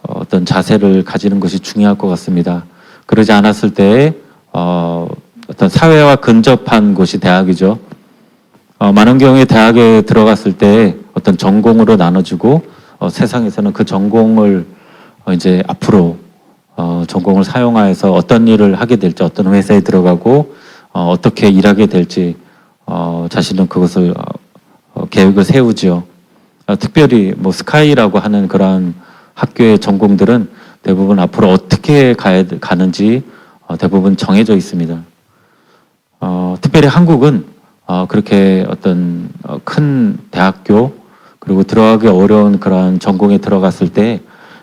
어떤 자세를 가지는 것이 중요할 것 같습니다. 그러지 않았을 때 어떤 사회와 근접한 곳이 대학이죠. 많은 경우에 대학에 들어갔을 때 어떤 전공으로 나눠주고 세상에서는 그 전공을 이제 앞으로 전공을 사용하여서 어떤 일을 하게 될지, 어떤 회사에 들어가고 어떻게 일하게 될지 자신은 그것을 계획을 세우지요. 특별히 뭐 스카이라고 하는 그러한 학교의 전공들은 대부분 앞으로 어떻게 가는지 대부분 정해져 있습니다. 특별히 한국은 그렇게 어떤 큰 대학교, 그리고 들어가기 어려운 그런 전공에 들어갔을 때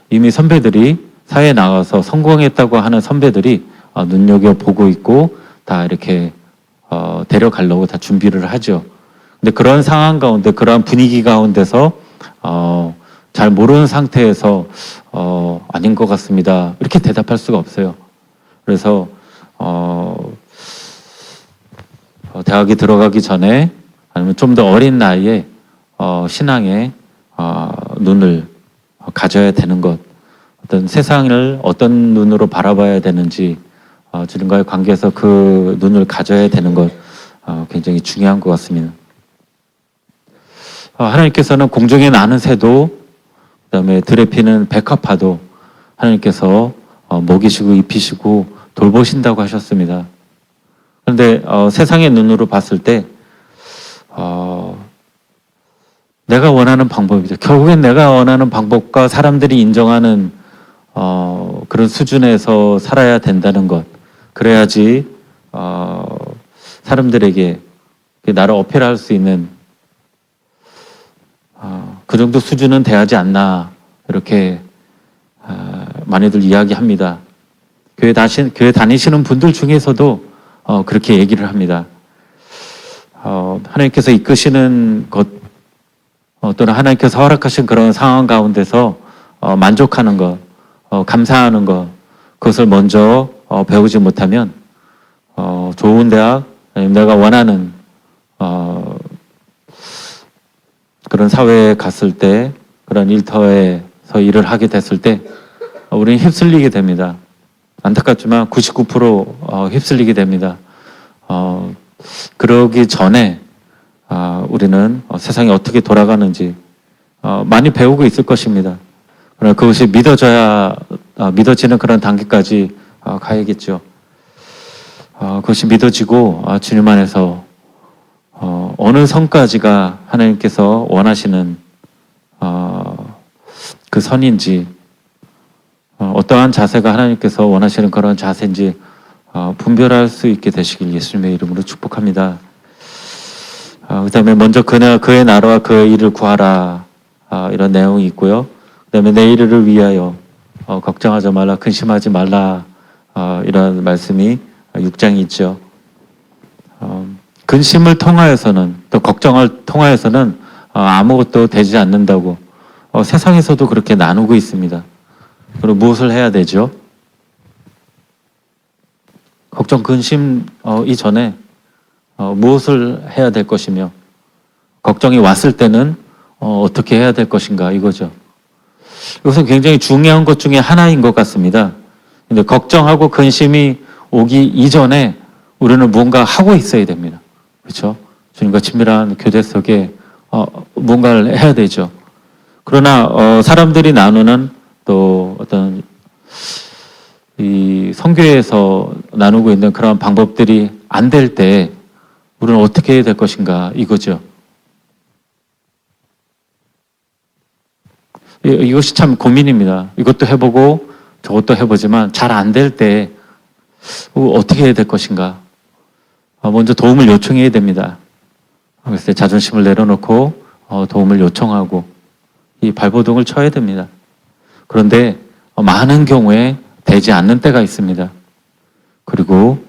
이미 선배들이 사회에 나가서 성공했다고 하는 선배들이 눈여겨보고 있고 다 이렇게 데려가려고 다 준비를 하죠. 근데 그런 상황 가운데, 그런 분위기 가운데서 잘 모르는 상태에서 아닌 것 같습니다, 이렇게 대답할 수가 없어요. 그래서 대학에 들어가기 전에, 아니면 좀 더 어린 나이에 신앙에 눈을 가져야 되는 것, 어떤 세상을 어떤 눈으로 바라봐야 되는지, 주님과의 관계에서 그 눈을 가져야 되는 것 굉장히 중요한 것 같습니다. 하나님께서는 공중에 나는 새도, 그 다음에 들에 피는 백합화도 하나님께서 먹이시고 입히시고 돌보신다고 하셨습니다. 그런데 세상의 눈으로 봤을 때 내가 원하는 방법이죠. 결국엔 내가 원하는 방법과 사람들이 인정하는 그런 수준에서 살아야 된다는 것. 그래야지 사람들에게 나를 어필할 수 있는 그 정도 수준은 돼야지 않나, 이렇게 많이들 이야기합니다. 교회 다니시는 분들 중에서도 그렇게 얘기를 합니다. 하나님께서 이끄시는 것, 또는 하나님께서 허락하신 그런 상황 가운데서 만족하는 것, 감사하는 것, 그것을 먼저 배우지 못하면 좋은 대학, 내가 원하는 그런 사회에 갔을 때, 그런 일터에서 일을 하게 됐을 때 우리는 휩쓸리게 됩니다. 안타깝지만 99% 휩쓸리게 됩니다. 그러기 전에 우리는 세상이 어떻게 돌아가는지 많이 배우고 있을 것입니다. 그러나 그것이 믿어지는 그런 단계까지 가야겠죠. 그것이 믿어지고 주님 안에서 어느 선까지가 하나님께서 원하시는 그 선인지, 어떠한 자세가 하나님께서 원하시는 그런 자세인지 분별할 수 있게 되시길 예수님의 이름으로 축복합니다. 그 다음에 먼저 그의 나라와 그의 일을 구하라, 이런 내용이 있고요. 그 다음에 내 일을 위하여 걱정하지 말라, 근심하지 말라 이런 말씀이 6장에 있죠. 근심을 통하여서는 또 걱정을 통하여서는 아무것도 되지 않는다고 세상에서도 그렇게 나누고 있습니다. 그럼 무엇을 해야 되죠? 걱정, 근심 이전에 무엇을 해야 될 것이며 걱정이 왔을 때는 어떻게 해야 될 것인가 이거죠. 이것은 굉장히 중요한 것 중에 하나인 것 같습니다. 근데 걱정하고 근심이 오기 이전에 우리는 무언가 하고 있어야 됩니다. 그렇죠? 주님과 친밀한 교제 속에 뭔가를 해야 되죠. 그러나 사람들이 나누는 또 어떤 이 선교에서 나누고 있는 그런 방법들이 안 될 때 우리는 어떻게 해야 될 것인가 이거죠. 이것이 참 고민입니다. 이것도 해보고 저것도 해보지만 잘 안 될 때 어떻게 해야 될 것인가. 먼저 도움을 요청해야 됩니다. 그래서 자존심을 내려놓고 도움을 요청하고 이 발버둥을 쳐야 됩니다. 그런데 많은 경우에 되지 않는 때가 있습니다. 그리고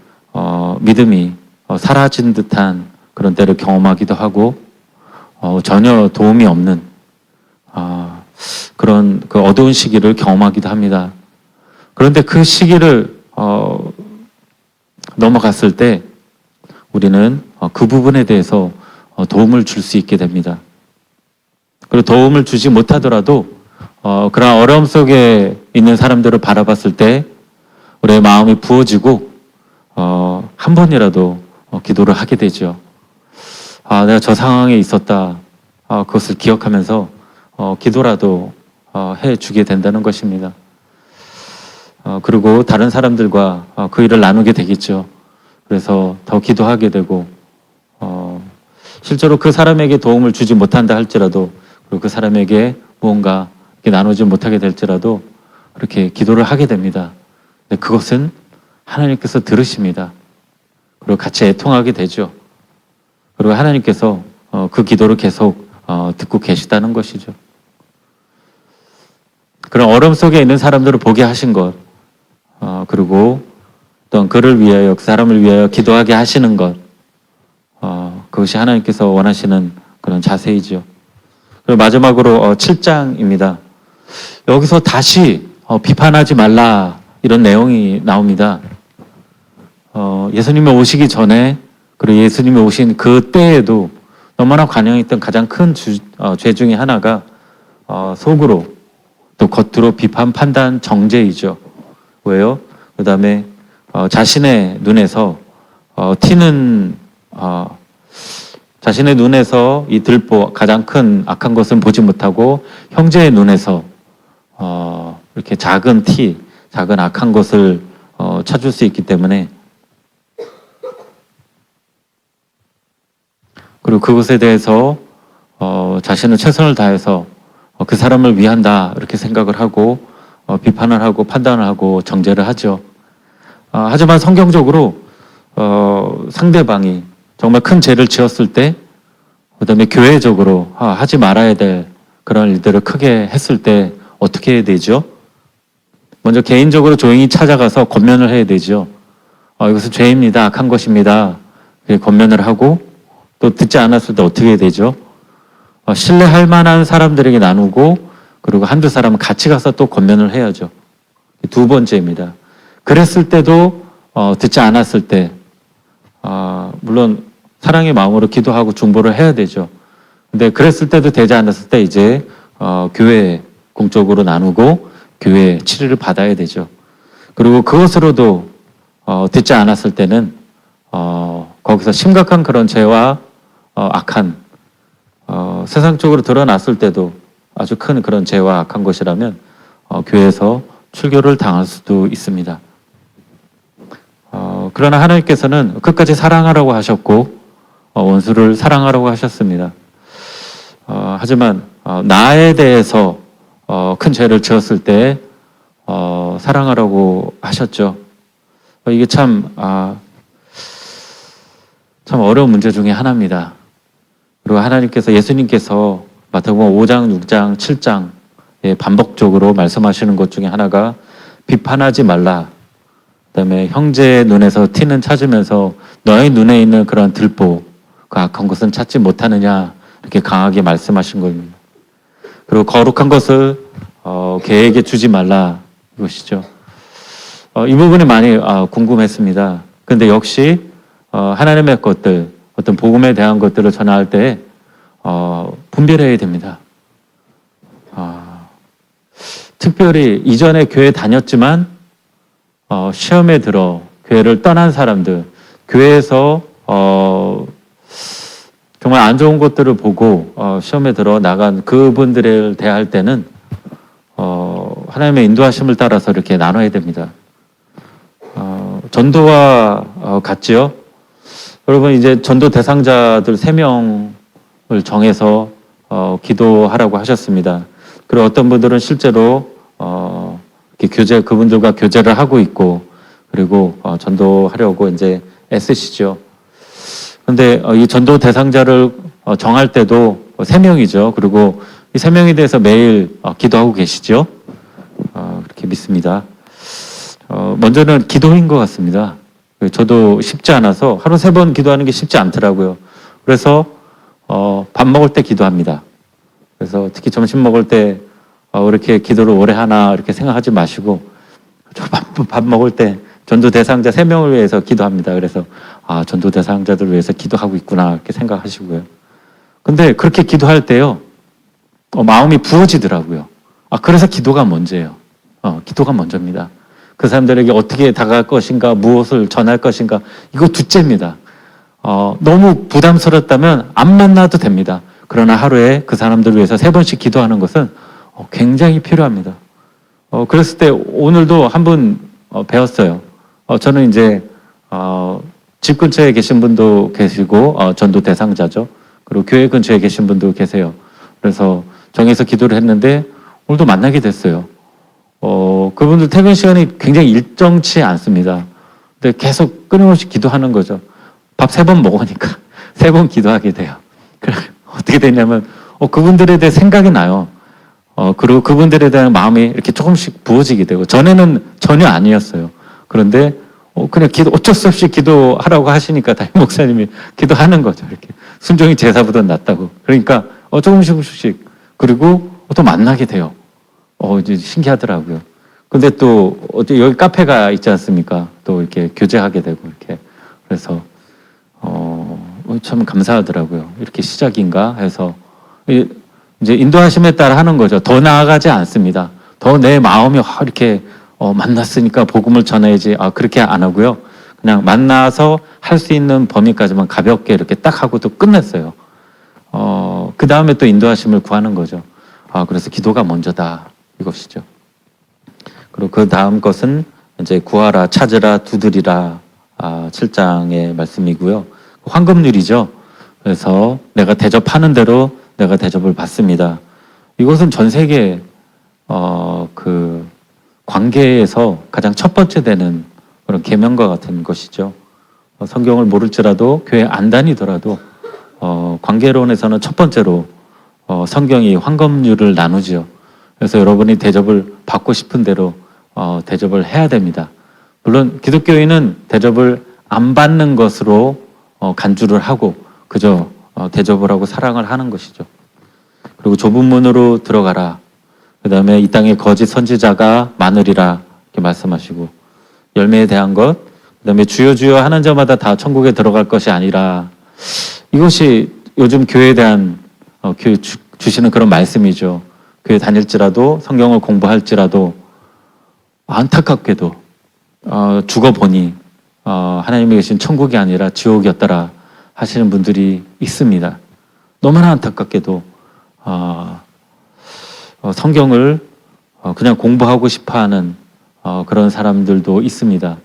믿음이 사라진 듯한 그런 때를 경험하기도 하고 전혀 도움이 없는 그런 그 어두운 시기를 경험하기도 합니다. 그런데 그 시기를 넘어갔을 때 우리는 그 부분에 대해서 도움을 줄 수 있게 됩니다. 그리고 도움을 주지 못하더라도 그런 어려움 속에 있는 사람들을 바라봤을 때 우리의 마음이 부어지고 한 번이라도 기도를 하게 되죠. 내가 저 상황에 있었다. 그것을 기억하면서 기도라도 해주게 된다는 것입니다. 그리고 다른 사람들과 그 일을 나누게 되겠죠. 그래서 더 기도하게 되고 실제로 그 사람에게 도움을 주지 못한다 할지라도 그리고 그 사람에게 무언가 나누지 못하게 될지라도 그렇게 기도를 하게 됩니다. 근데 그것은 하나님께서 들으십니다. 그리고 같이 애통하게 되죠. 그리고 하나님께서 그 기도를 계속 듣고 계시다는 것이죠. 그런 어려움 속에 있는 사람들을 보게 하신 것, 그리고 또한 그를 위하여, 그 사람을 위하여 기도하게 하시는 것, 그것이 하나님께서 원하시는 그런 자세이죠. 그리고 마지막으로 7장입니다. 여기서 다시 비판하지 말라 이런 내용이 나옵니다. 예수님이 오시기 전에 그리고 예수님이 오신 그 때에도 너무나 관영했던 가장 큰 죄 중에 하나가 속으로 또 겉으로 비판, 판단, 정죄이죠. 왜요? 그 다음에 자신의 눈에서 티는 자신의 눈에서 이 들보 가장 큰 악한 것은 보지 못하고 형제의 눈에서 이렇게 작은 티, 작은 악한 것을 찾을 수 있기 때문에 그리고 그것에 대해서 자신은 최선을 다해서 그 사람을 위한다 이렇게 생각을 하고 비판을 하고 판단을 하고 정죄를 하죠. 하지만 성경적으로 상대방이 정말 큰 죄를 지었을 때 그다음에 교회적으로 하지 말아야 될 그런 일들을 크게 했을 때 어떻게 해야 되죠? 먼저 개인적으로 조용히 찾아가서 권면을 해야 되죠. 이것은 죄입니다. 악한 것입니다. 권면을 하고 또 듣지 않았을 때 어떻게 해야 되죠? 신뢰할 만한 사람들에게 나누고 그리고 한두 사람은 같이 가서 또 권면을 해야죠. 두 번째입니다. 그랬을 때도 듣지 않았을 때 물론 사랑의 마음으로 기도하고 중보를 해야 되죠. 근데 그랬을 때도 되지 않았을 때 이제 교회 공적으로 나누고 교회 치료를 받아야 되죠. 그리고 그것으로도 듣지 않았을 때는 거기서 심각한 그런 죄와 악한 세상적으로 드러났을 때도 아주 큰 그런 죄와 악한 것이라면 교회에서 출교를 당할 수도 있습니다. 그러나 하나님께서는 끝까지 사랑하라고 하셨고 원수를 사랑하라고 하셨습니다. 하지만 나에 대해서 큰 죄를 지었을 때 사랑하라고 하셨죠. 이게 참 어려운 문제 중에 하나입니다. 그리고 하나님께서 예수님께서 마태복음 5장, 6장, 7장에 반복적으로 말씀하시는 것 중에 하나가 비판하지 말라 그다음에 형제의 눈에서 티는 찾으면서 너의 눈에 있는 그런 들보, 그 악한 것은 찾지 못하느냐, 이렇게 강하게 말씀하신 겁니다. 그리고 거룩한 것을 걔에게 주지 말라, 이것이죠. 이 부분이 많이 궁금했습니다. 근데 역시 하나님의 것들, 어떤 복음에 대한 것들을 전할 때 분별해야 됩니다. 특별히 이전에 교회 다녔지만 시험에 들어 교회를 떠난 사람들, 교회에서 정말 안 좋은 것들을 보고 시험에 들어 나간 그분들을 대할 때는 하나님의 인도하심을 따라서 이렇게 나눠야 됩니다. 전도와 같지요? 여러분, 이제 전도 대상자들 3명을 정해서 기도하라고 하셨습니다. 그리고 어떤 분들은 실제로 이렇게 그분들과 교제를 하고 있고, 그리고 전도하려고 이제 애쓰시죠. 근데 이 전도 대상자를 정할 때도 3명이죠. 그리고 이 3명에 대해서 매일 기도하고 계시죠. 그렇게 믿습니다. 먼저는 기도인 것 같습니다. 저도 쉽지 않아서 하루 3번 기도하는 게 쉽지 않더라고요. 그래서 밥 먹을 때 기도합니다. 그래서 특히 점심 먹을 때 이렇게 기도를 오래 하나 이렇게 생각하지 마시고 밥 먹을 때 전도 대상자 3명을 위해서 기도합니다. 그래서 전도 대상자들을 위해서 기도하고 있구나 이렇게 생각하시고요. 근데 그렇게 기도할 때요, 마음이 부어지더라고요. 그래서 기도가 먼저예요. 기도가 먼저입니다. 그 사람들에게 어떻게 다가갈 것인가, 무엇을 전할 것인가, 이거 둘째입니다. 너무 부담스럽다면 안 만나도 됩니다. 그러나 하루에 그 사람들을 위해서 3번씩 기도하는 것은 굉장히 필요합니다. 그랬을 때 오늘도 한 분 배웠어요. 저는 이제 집 근처에 계신 분도 계시고 전도 대상자죠. 그리고 교회 근처에 계신 분도 계세요. 그래서 정해서 기도를 했는데 오늘도 만나게 됐어요. 그분들 퇴근 시간이 굉장히 일정치 않습니다. 근데 계속 끊임없이 기도하는 거죠. 밥 3번 먹으니까 3번 기도하게 돼요. 어떻게 되냐면 그분들에 대해 생각이 나요. 그리고 그분들에 대한 마음이 이렇게 조금씩 부어지게 되고, 전에는 전혀 아니었어요. 그런데 그냥 어쩔 수 없이 기도하라고 하시니까 담임 목사님이 기도하는 거죠. 이렇게 순종이 제사보다 낫다고. 그러니까 조금씩 그리고 또 만나게 돼요. 이제 신기하더라고요. 근데 또 여기 카페가 있지 않습니까? 또 이렇게 교제하게 되고 이렇게. 그래서 참 감사하더라고요. 이렇게 시작인가 해서 이제 인도하심에 따라 하는 거죠. 더 나아가지 않습니다. 더 내 마음이 이렇게 만났으니까 복음을 전해야지. 그렇게 안 하고요. 그냥 만나서 할 수 있는 범위까지만 가볍게 이렇게 딱 하고 또 끝냈어요. 그 다음에 또 인도하심을 구하는 거죠. 그래서 기도가 먼저다, 이것이죠. 그리고 그 다음 것은 이제 구하라, 찾으라, 두드리라, 7장의 말씀이고요. 황금률이죠. 그래서 내가 대접하는 대로 내가 대접을 받습니다. 이것은 전 세계 그 관계에서 가장 첫 번째 되는 그런 계명과 같은 것이죠. 성경을 모를지라도 교회 안 다니더라도 관계론에서는 첫 번째로 성경이 황금률을 나누죠. 그래서 여러분이 대접을 받고 싶은 대로 대접을 해야 됩니다. 물론 기독교인은 대접을 안 받는 것으로 간주를 하고 그저 대접을 하고 사랑을 하는 것이죠. 그리고 좁은 문으로 들어가라. 그 다음에 이 땅에 거짓 선지자가 많으리라 이렇게 말씀하시고, 열매에 대한 것, 그 다음에 주여 주여 하는 자마다 다 천국에 들어갈 것이 아니라, 이것이 요즘 교회에 대한 주시는 그런 말씀이죠. 교회 다닐지라도 성경을 공부할지라도 안타깝게도 죽어보니 하나님이 계신 천국이 아니라 지옥이었더라 하시는 분들이 있습니다. 너무나 안타깝게도 성경을 그냥 공부하고 싶어하는 그런 사람들도 있습니다.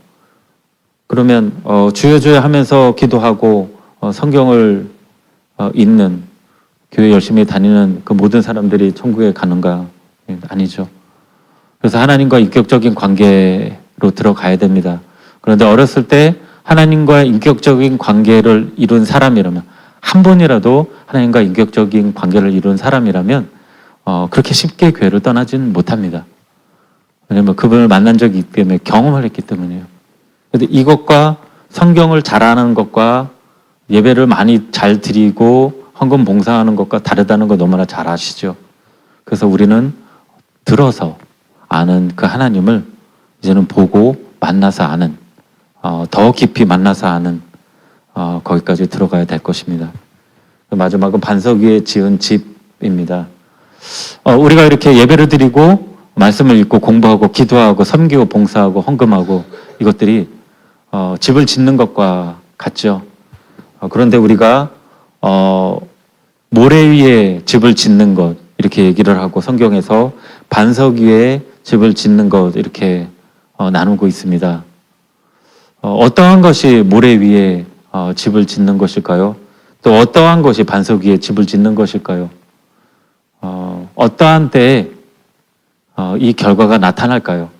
그러면 주여 주여 하면서 기도하고 성경을 읽는, 교회 열심히 다니는 그 모든 사람들이 천국에 가는가? 아니죠. 그래서 하나님과 인격적인 관계로 들어가야 됩니다. 그런데 어렸을 때 하나님과 인격적인 관계를 이룬 사람이라면, 한 번이라도 하나님과 인격적인 관계를 이룬 사람이라면 그렇게 쉽게 교회를 떠나지는 못합니다. 왜냐하면 그분을 만난 적이 있기 때문에, 경험을 했기 때문에요. 근데 이것과 성경을 잘 아는 것과 예배를 많이 잘 드리고 헌금 봉사하는 것과 다르다는 거 너무나 잘 아시죠? 그래서 우리는 들어서 아는 그 하나님을 이제는 보고 만나서 아는, 더 깊이 만나서 아는, 거기까지 들어가야 될 것입니다. 마지막은 반석 위에 지은 집입니다. 우리가 이렇게 예배를 드리고 말씀을 읽고 공부하고 기도하고 섬기고 봉사하고 헌금하고 이것들이 집을 짓는 것과 같죠. 그런데 우리가 모래 위에 집을 짓는 것 이렇게 얘기를 하고 성경에서 반석 위에 집을 짓는 것 이렇게 나누고 있습니다. 어떠한 것이 모래 위에 집을 짓는 것일까요? 또 어떠한 것이 반석 위에 집을 짓는 것일까요? 어떠한 때에 이 결과가 나타날까요?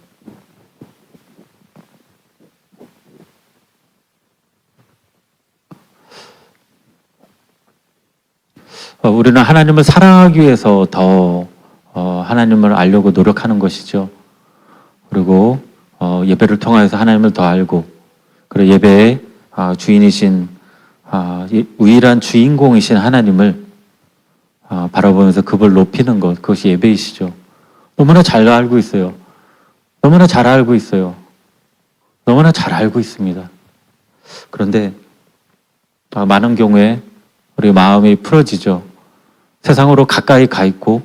우리는 하나님을 사랑하기 위해서 더 하나님을 알려고 노력하는 것이죠. 그리고 예배를 통해서 하나님을 더 알고 그리고 예배의 주인이신 유일한 주인공이신 하나님을 바라보면서 그걸 높이는 것 그것이 예배이시죠. 너무나 잘 알고 있어요. 너무나 잘 알고 있어요. 너무나 잘 알고 있습니다. 그런데 많은 경우에 우리 마음이 풀어지죠. 세상으로 가까이 가 있고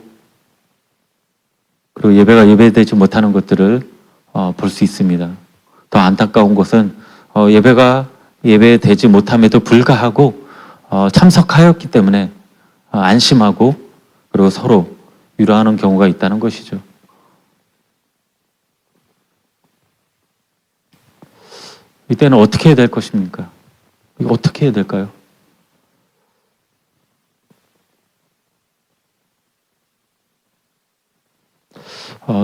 그리고 예배가 예배되지 못하는 것들을 볼 수 있습니다. 더 안타까운 것은 예배가 예배되지 못함에도 불구하고 참석하였기 때문에 안심하고 그리고 서로 위로하는 경우가 있다는 것이죠. 이때는 어떻게 해야 될 것입니까? 이거 어떻게 해야 될까요?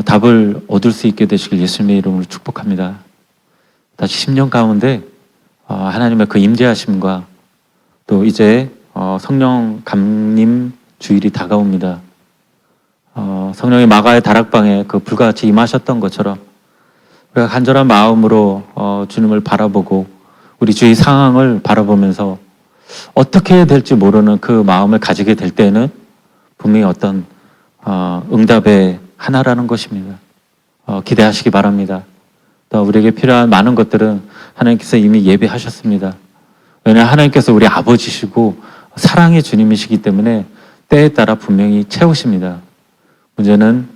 답을 얻을 수 있게 되시길 예수님의 이름으로 축복합니다. 다시 10년 가운데 하나님의 그 임재하심과 또 이제 성령 감림 주일이 다가옵니다. 성령이 마가의 다락방에 그 불같이 임하셨던 것처럼 우리가 간절한 마음으로 주님을 바라보고 우리 주위 상황을 바라보면서 어떻게 해야 될지 모르는 그 마음을 가지게 될 때는 분명히 어떤 응답의 하나라는 것입니다. 기대하시기 바랍니다. 또 우리에게 필요한 많은 것들은 하나님께서 이미 예비하셨습니다. 왜냐하면 하나님께서 우리 아버지시고 사랑의 주님이시기 때문에 때에 따라 분명히 채우십니다. 문제는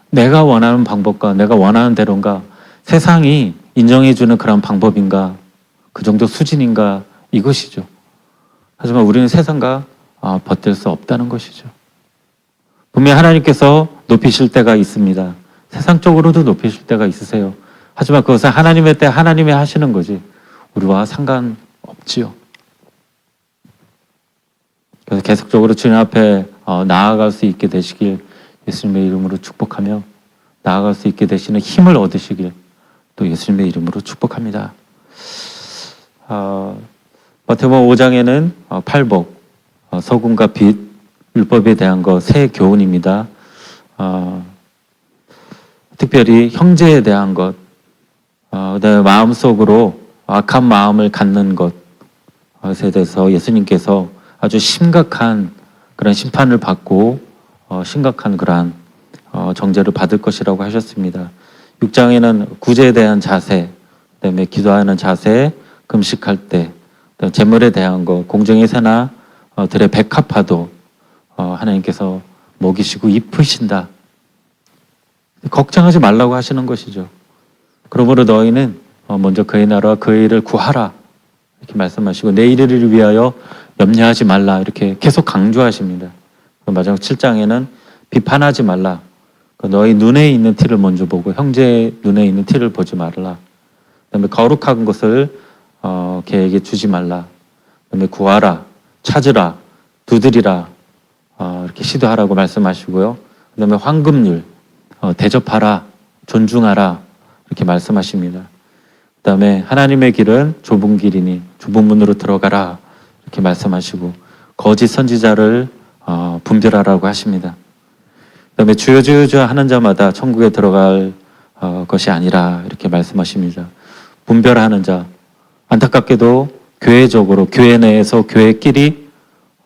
내가 원하는 방법과 내가 원하는 대로인가 세상이 인정해주는 그런 방법인가 그 정도 수준인가 이것이죠. 하지만 우리는 세상과 버틸 수 없다는 것이죠. 분명히 하나님께서 높이실 때가 있습니다. 세상적으로도 높이실 때가 있으세요. 하지만 그것은 하나님의 때 하나님이 하시는 거지 우리와 상관없지요. 그래서 계속적으로 주님 앞에 나아갈 수 있게 되시길 예수님의 이름으로 축복하며 나아갈 수 있게 되시는 힘을 얻으시길 또 예수님의 이름으로 축복합니다. 마태복음 5장에는 팔복, 소금과 빛, 율법에 대한 것 세 교훈입니다. 특별히 형제에 대한 것, 그다음에 마음속으로 악한 마음을 갖는 것에 대해서 예수님께서 아주 심각한 그런 심판을 받고 심각한 그러한 정죄를 받을 것이라고 하셨습니다. 6장에는 구제에 대한 자세, 그다음에 기도하는 자세, 금식할 때, 재물에 대한 것, 공정의 새나 들의 백합화도 하나님께서 먹이시고 입히신다. 걱정하지 말라고 하시는 것이죠. 그러므로 너희는 먼저 그의 나라와 그의 일을 구하라 이렇게 말씀하시고 내 일을 위하여 염려하지 말라 이렇게 계속 강조하십니다. 마지막 7장에는 비판하지 말라. 너희 눈에 있는 티를 먼저 보고 형제의 눈에 있는 티를 보지 말라. 그다음에 거룩한 것을 걔에게 주지 말라. 그다음에 구하라, 찾으라, 두드리라 이렇게 시도하라고 말씀하시고요. 그다음에 황금률, 대접하라, 존중하라 이렇게 말씀하십니다. 그다음에 하나님의 길은 좁은 길이니 좁은 문으로 들어가라 이렇게 말씀하시고 거짓 선지자를 분별하라고 하십니다. 그다음에 주여 하는 자마다 천국에 들어갈 것이 아니라 이렇게 말씀하십니다. 분별하는 자, 안타깝게도 교회적으로 교회 내에서 교회끼리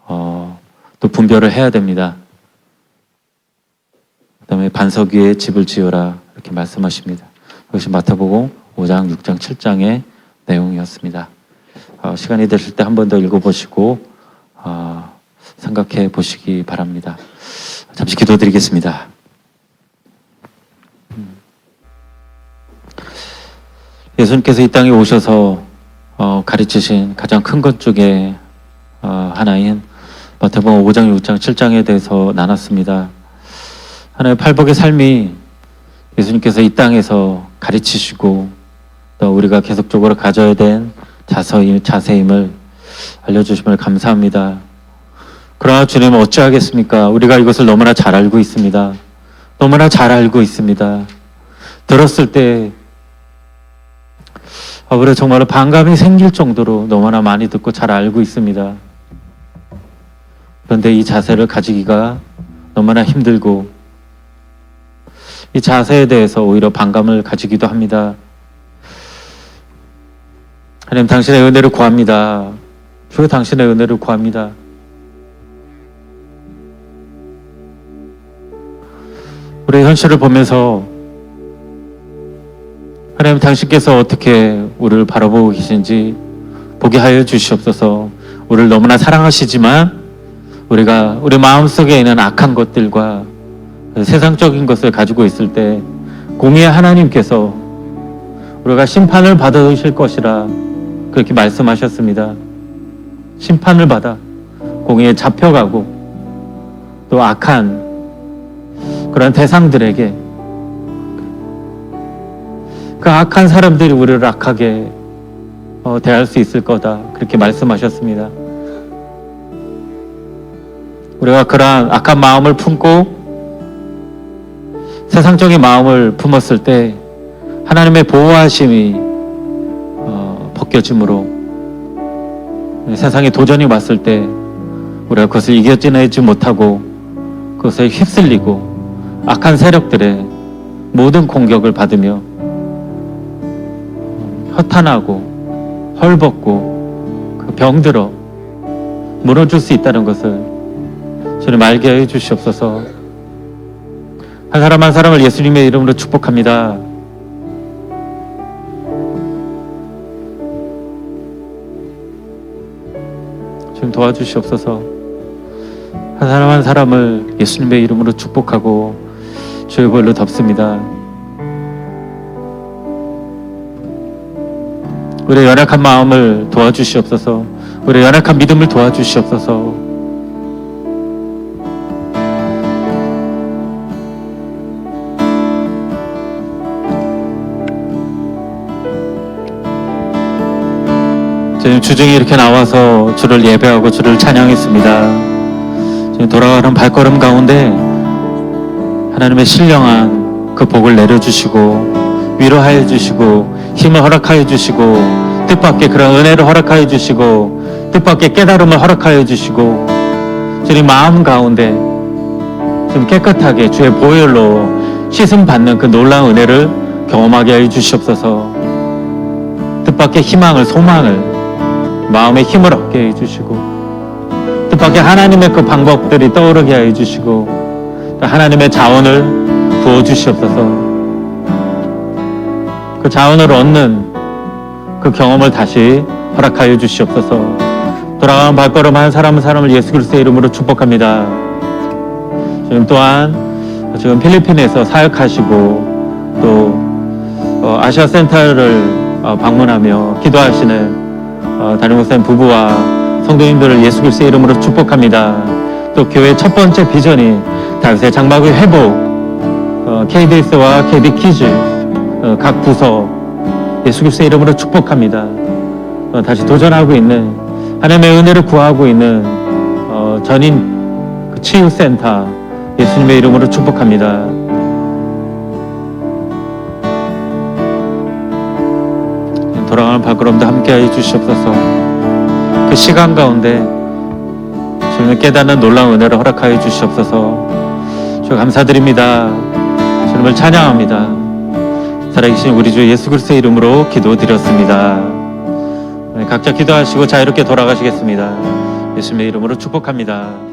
또 분별을 해야 됩니다. 그다음에 반석 위에 집을 지어라 이렇게 말씀하십니다. 이것이 마태복음 5장, 6장, 7장의 내용이었습니다. 시간이 되실 때 한 번 더 읽어보시고 생각해 보시기 바랍니다. 잠시 기도드리겠습니다. 예수님께서 이 땅에 오셔서 가르치신 가장 큰 것 중에 하나인 마태복음 5장, 6장, 7장에 대해서 나눴습니다. 하나의 팔복의 삶이 예수님께서 이 땅에서 가르치시고 또 우리가 계속적으로 가져야 된 자세임을 알려주심을 감사합니다. 그러나 주님은 어찌하겠습니까? 우리가 이것을 너무나 잘 알고 있습니다. 너무나 잘 알고 있습니다. 들었을 때 우리가 정말로 반감이 생길 정도로 너무나 많이 듣고 잘 알고 있습니다. 그런데 이 자세를 가지기가 너무나 힘들고 이 자세에 대해서 오히려 반감을 가지기도 합니다. 하나님, 당신의 은혜를 구합니다. 주여, 당신의 은혜를 구합니다. 우리의 현실을 보면서 하나님, 당신께서 어떻게 우리를 바라보고 계신지 보게 하여 주시옵소서. 우리를 너무나 사랑하시지만 우리가 우리 마음속에 있는 악한 것들과 세상적인 것을 가지고 있을 때 공의의 하나님께서 우리가 심판을 받으실 것이라 그렇게 말씀하셨습니다. 심판을 받아 공의에 잡혀가고 또 악한 그런 대상들에게 그 악한 사람들이 우리를 악하게 대할 수 있을 거다 그렇게 말씀하셨습니다. 우리가 그러한 악한 마음을 품고 세상적인 마음을 품었을 때 하나님의 보호하심이 벗겨짐으로 세상에 도전이 왔을 때 우리가 그것을 이겨내지 못하고 그것에 휩쓸리고 악한 세력들의 모든 공격을 받으며 허탄하고 헐벗고 그 병들어 무너질 수 있다는 것을 주님 알게 해 주시옵소서. 한 사람 한 사람을 예수님의 이름으로 축복합니다. 주님 도와주시옵소서. 한 사람 한 사람을 예수님의 이름으로 축복하고 주의 보혈로 덮습니다. 우리의 연약한 마음을 도와주시옵소서. 우리의 연약한 믿음을 도와주시옵소서. 주중에 이렇게 나와서 주를 예배하고 주를 찬양했습니다. 돌아가는 발걸음 가운데 하나님의 신령한 그 복을 내려주시고 위로하여 주시고 힘을 허락하여 주시고 뜻밖의 그런 은혜를 허락하여 주시고 뜻밖의 깨달음을 허락하여 주시고 주님 마음 가운데 좀 깨끗하게 주의 보혈로 씻음받는 그 놀라운 은혜를 경험하게 하여 주시옵소서. 뜻밖의 희망을 소망을 마음에 힘을 얻게 해주시고 뜻밖의 하나님의 그 방법들이 떠오르게 해주시고 하나님의 자원을 부어주시옵소서. 그 자원을 얻는 그 경험을 다시 허락하여 주시옵소서. 돌아가는 발걸음 한 사람 한 사람을 예수 그리스도의 이름으로 축복합니다. 지금 또한 지금 필리핀에서 사역하시고 또 아시아 센터를 방문하며 기도하시는 담임 목사님 부부와 성도님들을 예수 그리스도의 이름으로 축복합니다. 또 교회 첫 번째 비전이 다윗의 장막의 회복, KBS와 KB키즈 각 부서 예수 그리스도의 이름으로 축복합니다. 다시 도전하고 있는 하나님의 은혜를 구하고 있는 전인 치유센터 예수님의 이름으로 축복합니다. 돌아가는 발걸음도 함께하여 주시옵소서. 그 시간 가운데 주님을 깨닫는 놀라운 은혜를 허락하여 주시옵소서. 주 감사드립니다. 주님을 찬양합니다. 살아계신 우리 주 예수 그리스도의 이름으로 기도드렸습니다. 각자 기도하시고 자유롭게 돌아가시겠습니다. 예수님의 이름으로 축복합니다.